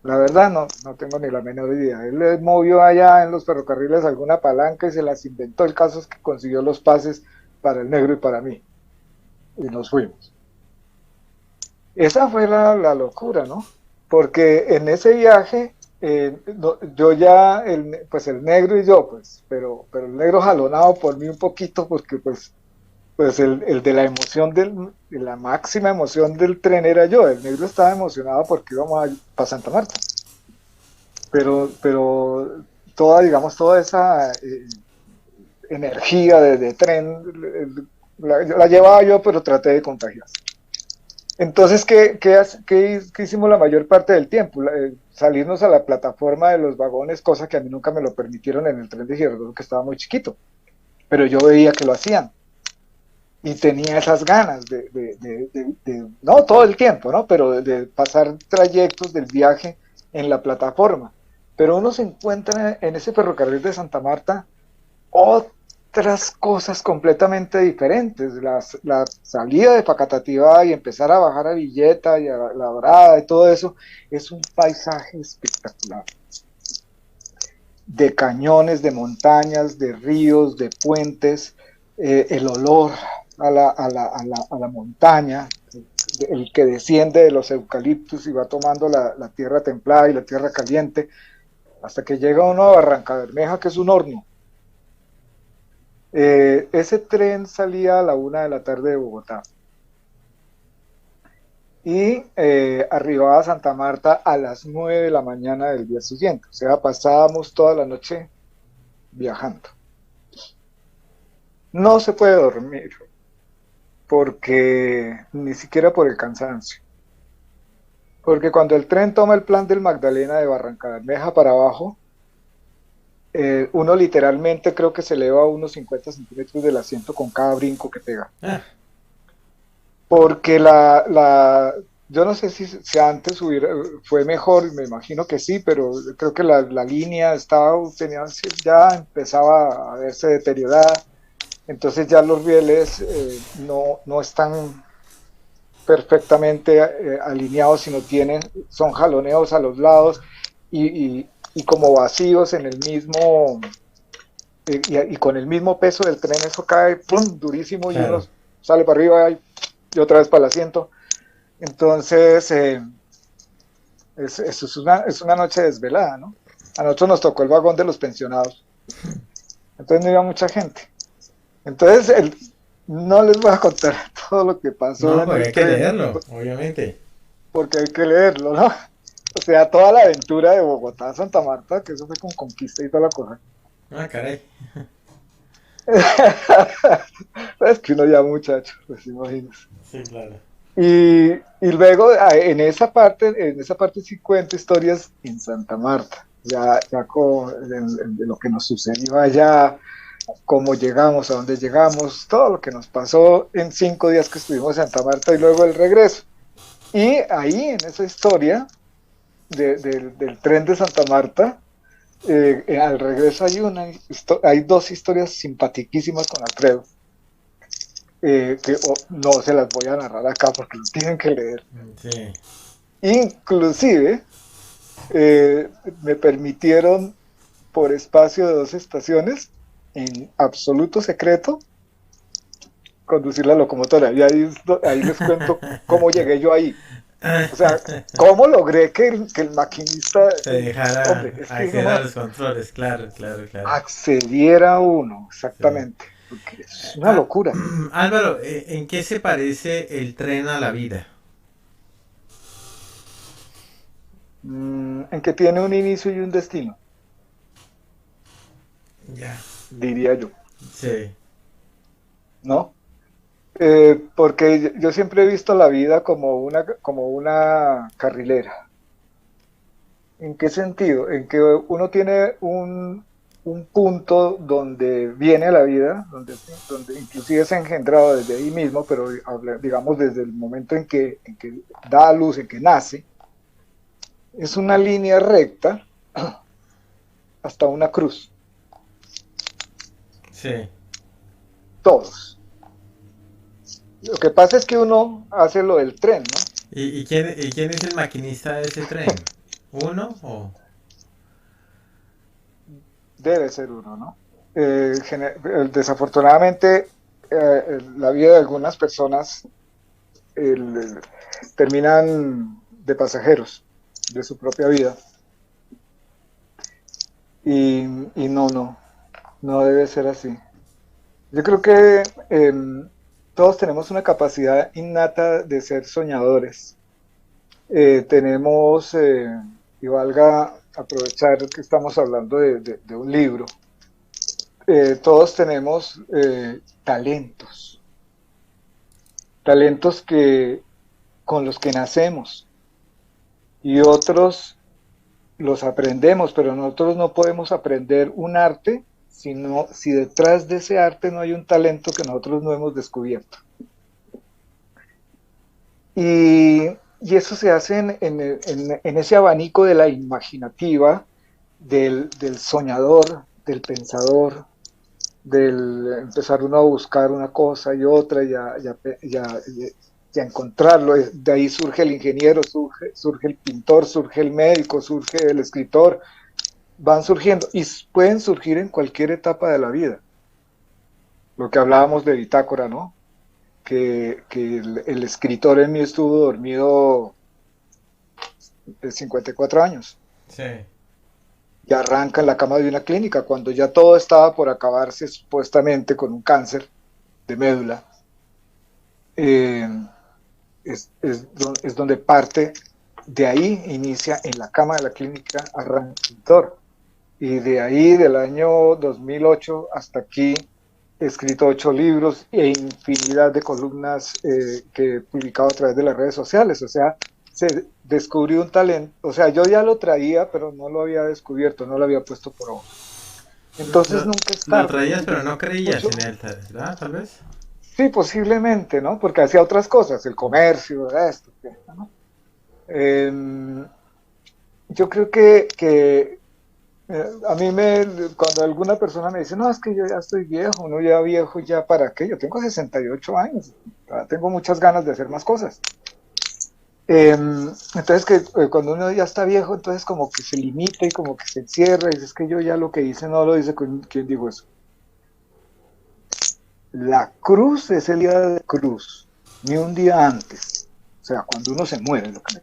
La verdad no tengo ni la menor idea. Él le movió allá en los ferrocarriles alguna palanca y se las inventó. El caso es que consiguió los pases para el negro y para mí. Y nos fuimos. Esa fue la locura, ¿no? Porque en ese viaje yo ya, pues el negro y yo, pues, pero el negro jalonado por mí un poquito, porque pues el de la emoción, de la máxima emoción del tren era yo. El negro estaba emocionado porque íbamos para Santa Marta, pero toda, digamos, toda esa energía de tren la llevaba yo, pero traté de contagiar. Entonces, ¿qué hicimos la mayor parte del tiempo? Salirnos a la plataforma de los vagones, cosa que a mí nunca me lo permitieron en el tren de Girardot, que estaba muy chiquito, pero yo veía que lo hacían y tenía esas ganas no todo el tiempo, ¿no? Pero de pasar trayectos del viaje en la plataforma. Pero uno se encuentra en ese ferrocarril de Santa Marta otras cosas completamente diferentes. La salida de Facatativá y empezar a bajar a Villeta y a La Dorada y todo eso es un paisaje espectacular. De cañones, de montañas, de ríos, de puentes, el olor a la montaña, el que desciende de los eucaliptus y va tomando la tierra templada y la tierra caliente, hasta que llega uno a Barranca Bermeja, que es un horno. Ese tren salía a la 1 de la tarde de Bogotá y arribaba a Santa Marta a las 9 de la mañana del día siguiente. O sea, pasábamos toda la noche viajando. No se puede dormir porque ni siquiera por el cansancio. Porque cuando el tren toma el plan del Magdalena de Barranca Bermeja para abajo, uno literalmente creo que se eleva a unos 50 centímetros del asiento con cada brinco que pega. Porque yo no sé si antes fue mejor, me imagino que sí, pero creo que la línea ya empezaba a verse deteriorada, entonces ya los rieles no están perfectamente alineados, sino son jaloneos a los lados y como vacíos en el mismo, y con el mismo peso del tren eso cae ¡pum! Durísimo, claro. Y uno sale para arriba y otra vez para el asiento. Entonces, es una noche desvelada, ¿no? A nosotros nos tocó el vagón de los pensionados. Entonces no iba mucha gente. Entonces, no les voy a contar todo lo que pasó. No, porque hay que leerlo, obviamente. Porque hay que leerlo, ¿no? O sea, toda la aventura de Bogotá a Santa Marta, que eso fue con conquista y toda la cosa. Ah, caray. Es que uno ya muchacho, pues imagínese. Sí, claro. Y luego en esa parte sí cuento historias en Santa Marta, ya de lo que nos sucedió allá, cómo llegamos, a dónde llegamos, todo lo que nos pasó en 5 días que estuvimos en Santa Marta y luego el regreso. Y ahí en esa historia del tren de Santa Marta, al regreso hay 2 historias simpaticísimas con Alfredo. Que no se las voy a narrar acá porque lo tienen que leer. Sí. Inclusive me permitieron por espacio de 2 estaciones en absoluto secreto conducir la locomotora y ahí les cuento cómo llegué yo ahí. O sea, cómo logré que el maquinista se dejara acceder a los controles, claro. Accediera a uno, exactamente. Sí. Porque es una locura. Álvaro, ¿en qué se parece el tren a la vida? En que tiene un inicio y un destino. Ya. Diría yo. Sí. ¿No? Porque yo siempre he visto la vida como una carrilera. ¿En qué sentido? En que uno tiene un punto donde viene a la vida, donde inclusive es engendrado desde ahí mismo, pero digamos desde el momento en que da a luz, en que nace, es una línea recta hasta una cruz. Sí. Todos. Lo que pasa es que uno hace lo del tren, ¿no? ¿Y quién es el maquinista de ese tren? ¿Uno o...? Debe ser uno, ¿no? Desafortunadamente, la vida de algunas personas terminan de pasajeros de su propia vida. Y, y no debe ser así. Yo creo que todos tenemos una capacidad innata de ser soñadores. Tenemos, y valga aprovechar que estamos hablando de un libro, todos tenemos talentos, talentos con los que nacemos y otros los aprendemos, pero nosotros no podemos aprender un arte si detrás de ese arte no hay un talento que nosotros no hemos descubierto. Y, y eso se hace en ese abanico de la imaginativa, del soñador, del pensador, del empezar uno a buscar una cosa y otra y a encontrarlo. De ahí surge el ingeniero, surge el pintor, surge el médico, surge el escritor. Van surgiendo y pueden surgir en cualquier etapa de la vida. Lo que hablábamos de bitácora, ¿no? Que el escritor en mí estuvo dormido de 54 años Sí. y arranca en la cama de una clínica cuando ya todo estaba por acabarse supuestamente con un cáncer de médula. Eh, es donde parte, de ahí inicia en la cama de la clínica, arranca el escritor. Y de ahí, del año 2008 hasta aquí, he escrito 8 libros e infinidad de columnas que he publicado a través de las redes sociales. O sea, se descubrió un talento. O sea, yo ya lo traía, pero no lo había descubierto, no lo había puesto por obra. Entonces Lo, nunca es lo tarde. traías, pero no creías Mucho, en él, ¿verdad? Tal vez. sí, posiblemente, ¿no? Porque hacía otras cosas, el comercio, esto, ¿no? Eh, yo creo a mí cuando alguna persona me dice, no, es que yo ya estoy viejo, no, ya viejo, ya para qué, yo tengo 68 años, tengo muchas ganas de hacer más cosas. Entonces cuando uno ya está viejo, entonces como que se limita y como que se encierra y dice, es que yo ya lo que hice no lo hice, con quién digo eso. La cruz es el día de cruz, ni un día antes. O sea, cuando uno se muere, lo que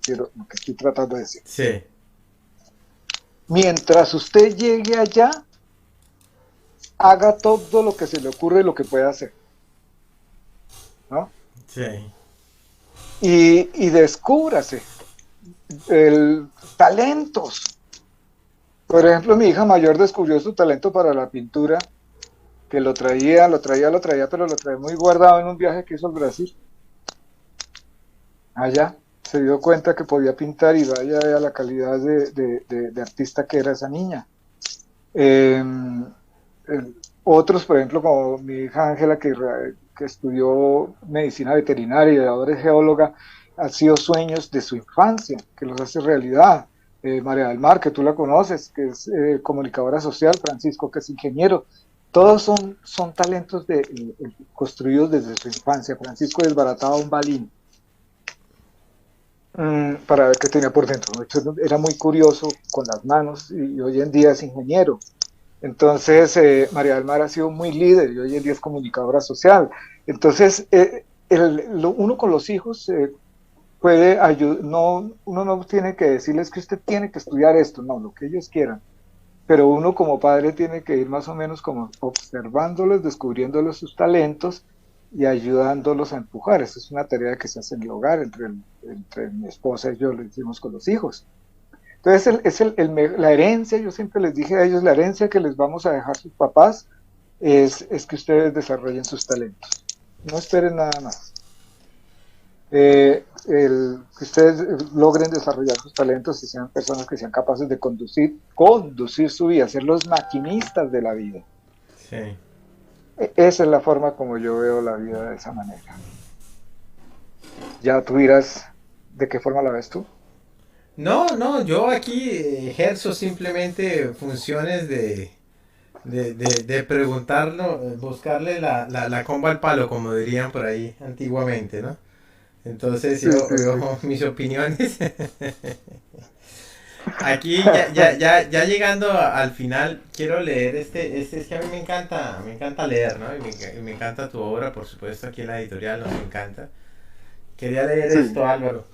estoy tratando de decir. Sí, Mientras usted llegue allá, haga todo lo que se le ocurre y lo que pueda hacer, ¿no? sí. Y descúbrase talentos. Por ejemplo, mi hija mayor descubrió su talento para la pintura, que pero lo traía muy guardado en un viaje que hizo al Brasil. Allá se dio cuenta que podía pintar y vaya a la calidad de artista que era esa niña. Eh, Otros, por ejemplo, como mi hija Ángela, que estudió medicina veterinaria y ahora es geóloga, han sido sueños de su infancia, que los hace realidad. María del Mar, que tú la conoces, que es comunicadora social, Francisco, que es ingeniero, todos son talentos construidos desde su infancia. Francisco desbarataba un balín para ver qué tenía por dentro. De hecho, era muy curioso con las manos y hoy en día es ingeniero. Entonces, María del Mar ha sido muy líder y hoy en día es comunicadora social. Entonces, uno con los hijos puede ayudar, no, uno no tiene que decirles que usted tiene que estudiar esto, no, lo que ellos quieran. Pero uno como padre tiene que ir más o menos como observándolos, descubriéndolos sus talentos y ayudándolos a empujar. Esa es una tarea que se hace en el hogar entre mi esposa y yo, lo hicimos con los hijos. Entonces, la herencia, yo siempre les dije a ellos, la herencia que les vamos a dejar sus papás es que ustedes desarrollen sus talentos. No esperen nada más. Que ustedes logren desarrollar sus talentos y sean personas que sean capaces de conducir su vida, ser los maquinistas de la vida. Sí. Esa es la forma como yo veo la vida de esa manera. Ya tú dirás, ¿de qué forma la ves tú? No, no, yo aquí ejerzo simplemente funciones de preguntarlo, buscarle la comba al palo, como dirían por ahí antiguamente, ¿no? Entonces Sí, sí, sí. yo mis opiniones. Aquí ya llegando al final, quiero leer es que a mí me encanta leer, ¿no? Y me encanta tu obra, por supuesto, aquí en la editorial, nos encanta. Quería leer Sí. esto, Álvaro.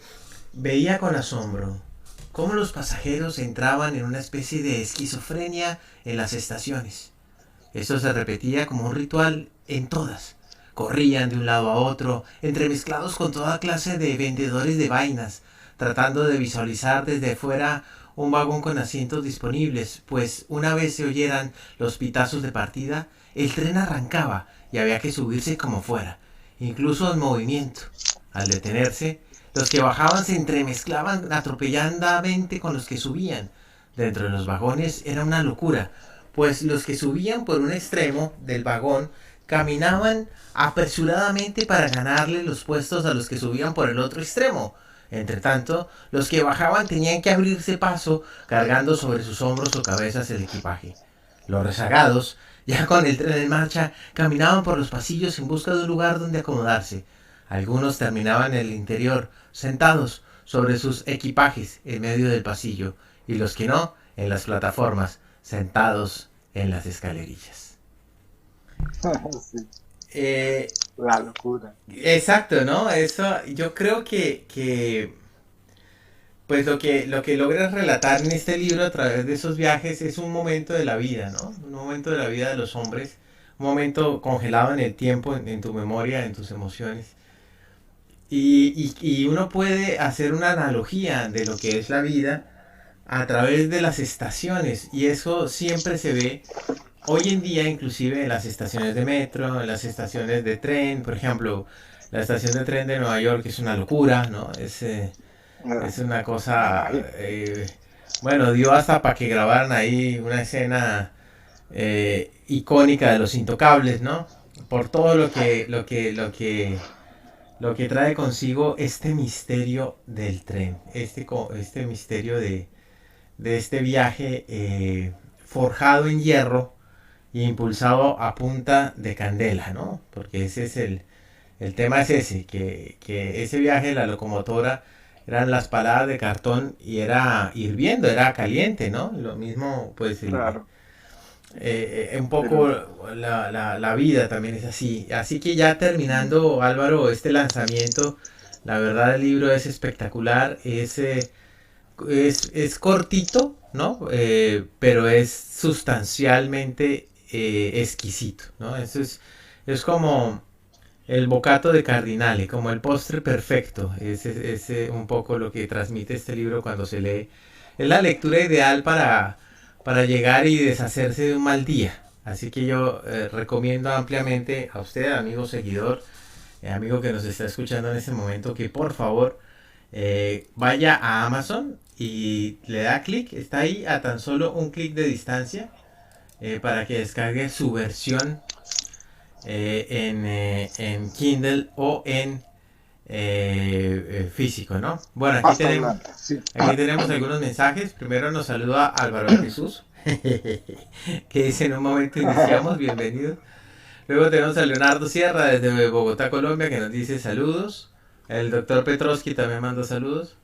Veía con asombro cómo los pasajeros entraban en una especie de esquizofrenia en las estaciones. Esto se repetía como un ritual en todas. Corrían de un lado a otro, entremezclados con toda clase de vendedores de vainas, tratando de visualizar desde fuera un vagón con asientos disponibles, pues una vez se oyeran los pitazos de partida, el tren arrancaba y había que subirse como fuera, incluso en movimiento. Al detenerse, los que bajaban se entremezclaban atropelladamente con los que subían. Dentro de los vagones era una locura, pues los que subían por un extremo del vagón caminaban apresuradamente para ganarle los puestos a los que subían por el otro extremo. Entre tanto, los que bajaban tenían que abrirse paso cargando sobre sus hombros o cabezas el equipaje. Los rezagados, ya con el tren en marcha, caminaban por los pasillos en busca de un lugar donde acomodarse. Algunos terminaban en el interior, sentados sobre sus equipajes en medio del pasillo, y los que no, en las plataformas, sentados en las escalerillas. Sí, Eh, la locura. exacto, ¿no? Eso, yo creo que pues lo que logras relatar en este libro a través de esos viajes es un momento de la vida, ¿no? Un momento de la vida de los hombres, un momento congelado en el tiempo, en tu memoria, en tus emociones. Y uno puede hacer una analogía de lo que es la vida a través de las estaciones. Y eso siempre se ve hoy en día, inclusive en las estaciones de metro, en las estaciones de tren. Por ejemplo, la estación de tren de Nueva York es una locura, ¿no? Es una Me cosa, imagino. bueno, dio hasta para que grabaran ahí una escena icónica de Los Intocables, ¿no? Por todo lo que trae consigo este misterio del tren, este misterio de este viaje forjado en hierro e impulsado a punta de candela, ¿no? Porque ese es el tema es ese, que ese viaje de la locomotora eran las paladas de cartón y era hirviendo, era caliente, ¿no? Lo mismo, pues, Claro, un poco el, la vida también es así. Así que ya terminando, Álvaro, este lanzamiento, la verdad el libro es espectacular, es cortito, ¿no? Pero es sustancialmente exquisito, ¿no? Eso es como el bocato de Cardinale, como el postre perfecto. Es un poco lo que transmite este libro cuando se lee. Es la lectura ideal para llegar y deshacerse de un mal día. Así que yo recomiendo ampliamente a usted, amigo seguidor, amigo que nos está escuchando en este momento, que por favor vaya a Amazon y le da clic. Está ahí a tan solo un clic de distancia para que descargue su versión en Kindle o en físico, ¿no? Bueno, pasta blanda, sí. aquí tenemos algunos mensajes. Primero nos saluda Álvaro de Jesús, que dice en un momento iniciamos, bienvenido. Luego tenemos a Leonardo Sierra desde Bogotá, Colombia, que nos dice saludos. El doctor Petrovsky también manda saludos.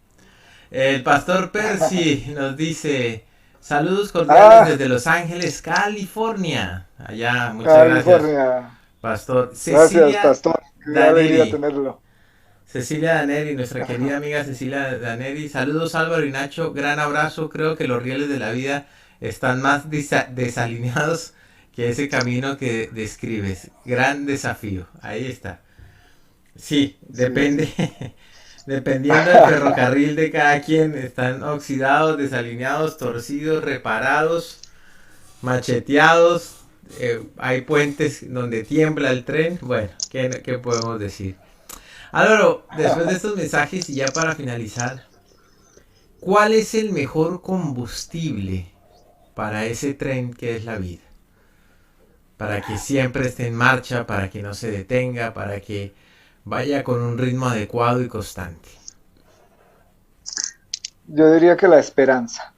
El pastor Percy nos dice saludos cordiales Ah, desde Los Ángeles, California. Allá, muchas gracias. California. Pastor Gracias, Cecilia pastor. Qué alegría Daneri. tenerlo. Cecilia Daneri, nuestra querida amiga Cecilia Daneri. Saludos Álvaro y Nacho, gran abrazo. Creo que los rieles de la vida están más desalineados que ese camino que describes. Gran desafío. Ahí está. Sí, Sí. depende. Dependiendo del ferrocarril de cada quien, están oxidados, desalineados, torcidos, reparados, macheteados. Hay puentes donde tiembla el tren. Bueno, ¿qué podemos decir? Álvaro, después de estos mensajes y ya para finalizar, ¿cuál es el mejor combustible para ese tren que es la vida? Para que siempre esté en marcha, para que no se detenga, para que vaya con un ritmo adecuado y constante. Yo diría que la esperanza,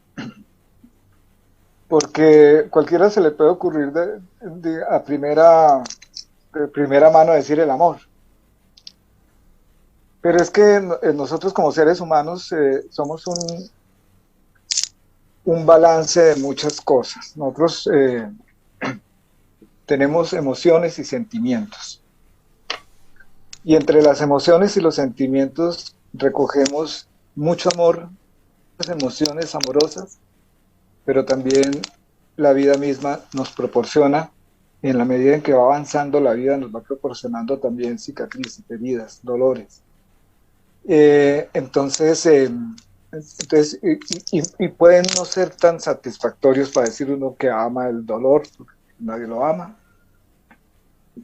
porque cualquiera se le puede ocurrir de primera mano decir el amor. Pero es que nosotros como seres humanos somos un balance de muchas cosas. Nosotros tenemos emociones y sentimientos. Y entre las emociones y los sentimientos recogemos mucho amor, emociones amorosas, pero también la vida misma nos proporciona, en la medida en que va avanzando la vida, nos va proporcionando también cicatrices, heridas, dolores. Entonces, y pueden no ser tan satisfactorios para decir uno que ama el dolor, porque nadie lo ama,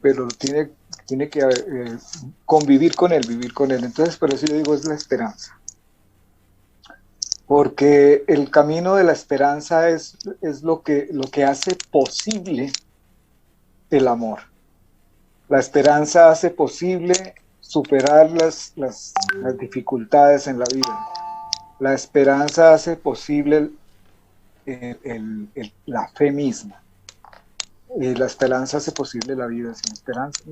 pero tiene que convivir con él, vivir con él. Entonces, por eso yo digo, es la esperanza. Porque el camino de la esperanza es lo que hace posible el amor. La esperanza hace posible superar las dificultades en la vida. La esperanza hace posible la fe misma. La esperanza hace posible la vida. Sin esperanza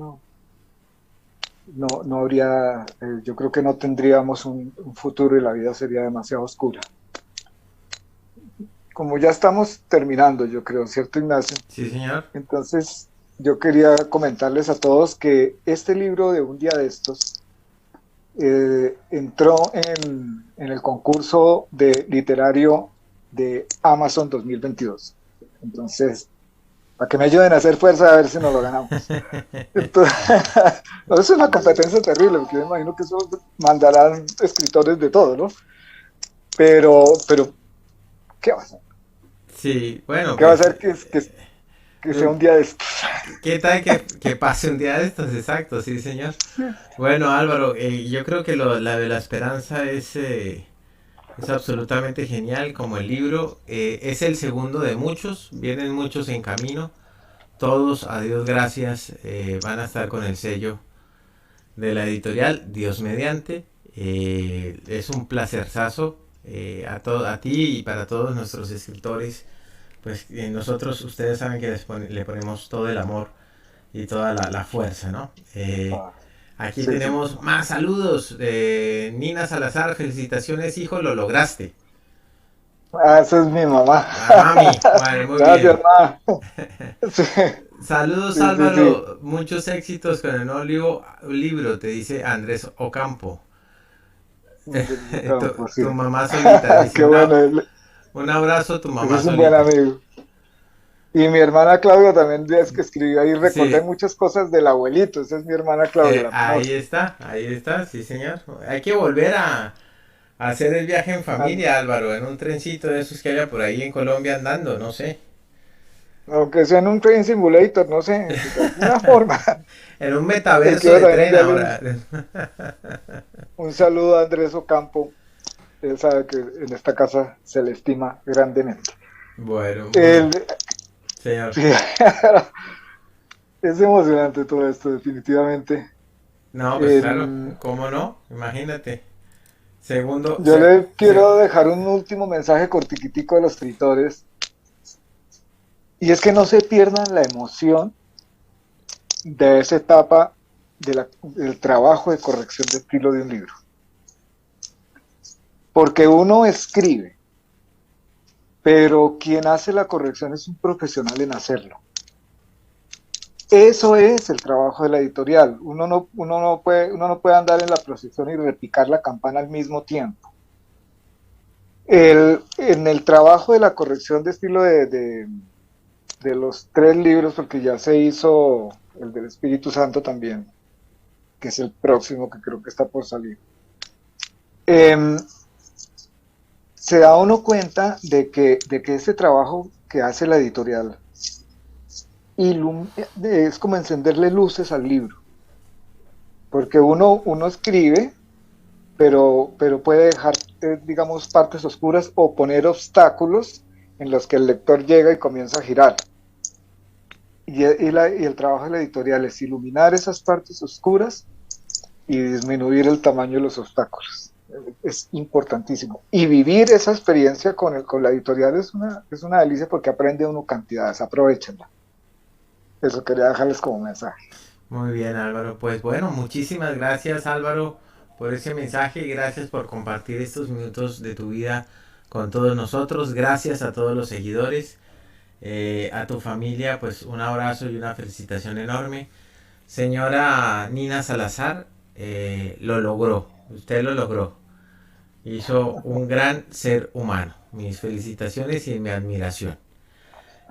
no habría, yo creo que no tendríamos un futuro y la vida sería demasiado oscura. Como ya estamos terminando, yo creo, ¿cierto, Ignacio? Sí, señor. Entonces, yo quería comentarles a todos que este libro de Un día de estos entró en el concurso literario de Amazon 2022. Entonces, para que me ayuden a hacer fuerza a ver si nos lo ganamos. Entonces, no, es una competencia terrible, porque yo imagino que eso mandarán escritores de todo, ¿no? Pero ¿qué va a hacer? Sí, bueno, ¿Qué va a pues, hacer que sea un día de estos? ¿qué tal que pase un día de estos? Exacto, sí, señor. Bueno, Álvaro, yo creo que la de la esperanza es absolutamente genial como el libro. Es el segundo de muchos, vienen muchos en camino. Todos, a Dios gracias, van a estar con el sello de la editorial, Dios mediante. Es un placerzazo a ti y para todos nuestros escritores. Pues nosotros, ustedes saben que le ponemos todo el amor y toda la fuerza, ¿no? Aquí Sí, sí. tenemos más saludos. Nina Salazar, felicitaciones, hijo, lo lograste. Esa es mi mamá. La mami, vale, muy Gracias, bien. mamá. Sí, Saludos, sí, sí, sí. Álvaro. Muchos éxitos con el nuevo libro, te dice Andrés Ocampo. Del campo, sí. Tu mamá solita dice Qué bueno. un abrazo, tu Ese mamá es un buen solita. amigo. Y mi hermana Claudia también es que escribió ahí, recordé Sí, muchas cosas del abuelito. Esa es mi hermana Claudia, la menor. ahí está, sí, señor. Hay que volver a hacer el viaje en And- familia, Álvaro, en un trencito de esos que haya por ahí en Colombia andando, no sé. Aunque sea en un train simulator, no sé, de alguna forma. En un El que metaverso iba de también tren enviarle ahora. un saludo a Andrés Ocampo. Él sabe que en esta casa se le estima grandemente. Bueno, El, señor. sí, es emocionante todo esto, definitivamente. No, pues claro, Em, ¿cómo no? Imagínate. Segundo, yo le quiero dejar un último mensaje cortiquitico a los escritores, y es que no se pierdan la emoción de esa etapa del trabajo de corrección de estilo de un libro. Porque uno escribe, pero quien hace la corrección es un profesional en hacerlo. Eso es el trabajo de la editorial. Uno no puede andar en la procesión y repicar la campana al mismo tiempo. En el trabajo de la corrección de estilo de los 3 libros, porque ya se hizo el del Espíritu Santo también, que es el próximo que creo que está por salir. Eh, Se da uno cuenta de que ese trabajo que hace la editorial es como encenderle luces al libro, porque uno escribe, pero puede dejar, digamos, partes oscuras o poner obstáculos en los que el lector llega y comienza a girar. Y el trabajo de la editorial es iluminar esas partes oscuras y disminuir el tamaño de los obstáculos. Es importantísimo. Y vivir esa experiencia con la editorial es una delicia porque aprende uno cantidades, aprovechenla. Eso quería dejarles como mensaje. muy bien, Álvaro. Pues bueno, muchísimas gracias, Álvaro, por ese mensaje y gracias por compartir estos minutos de tu vida con todos nosotros. Gracias a todos los seguidores, a tu familia, pues un abrazo y una felicitación enorme. Señora Nina Salazar, lo logró, usted lo logró. Hizo un gran ser humano. Mis felicitaciones y mi admiración.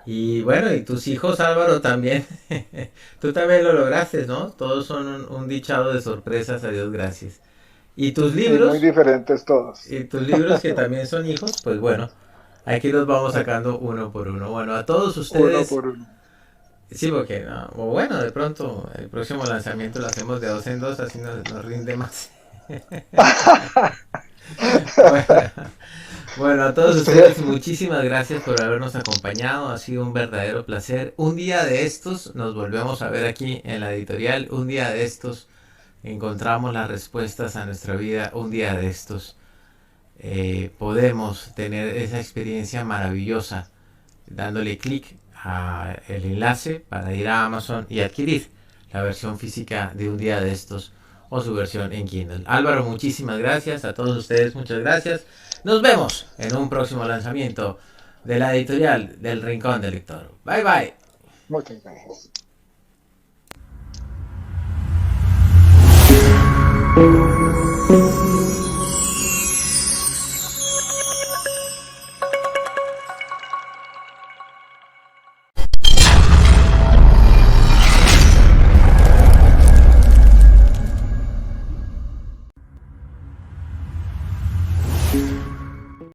Y bueno, y tus hijos, Álvaro, también. Tú también lo lograste, ¿no? Todos son un dichado de sorpresas, a Dios gracias. Sí, muy diferentes todos. Y tus libros que también son hijos, pues bueno, aquí los vamos sacando uno por uno. Bueno, a todos Uno ustedes, por uno. sí, porque, no, o bueno, de pronto el próximo lanzamiento lo hacemos de dos en dos, así nos rinde más. Bueno, bueno, a todos Sí, ustedes muchísimas gracias por habernos acompañado, ha sido un verdadero placer. Un día de estos nos volvemos a ver aquí en la editorial, un día de estos encontramos las respuestas a nuestra vida, un día de estos podemos tener esa experiencia maravillosa dándole clic a el enlace para ir a Amazon y adquirir la versión física de un día de estos o su versión en Kindle. Álvaro, muchísimas gracias. A todos ustedes, muchas gracias. Nos vemos en un próximo lanzamiento de la editorial del Rincón del Lector. Bye bye. muchas gracias.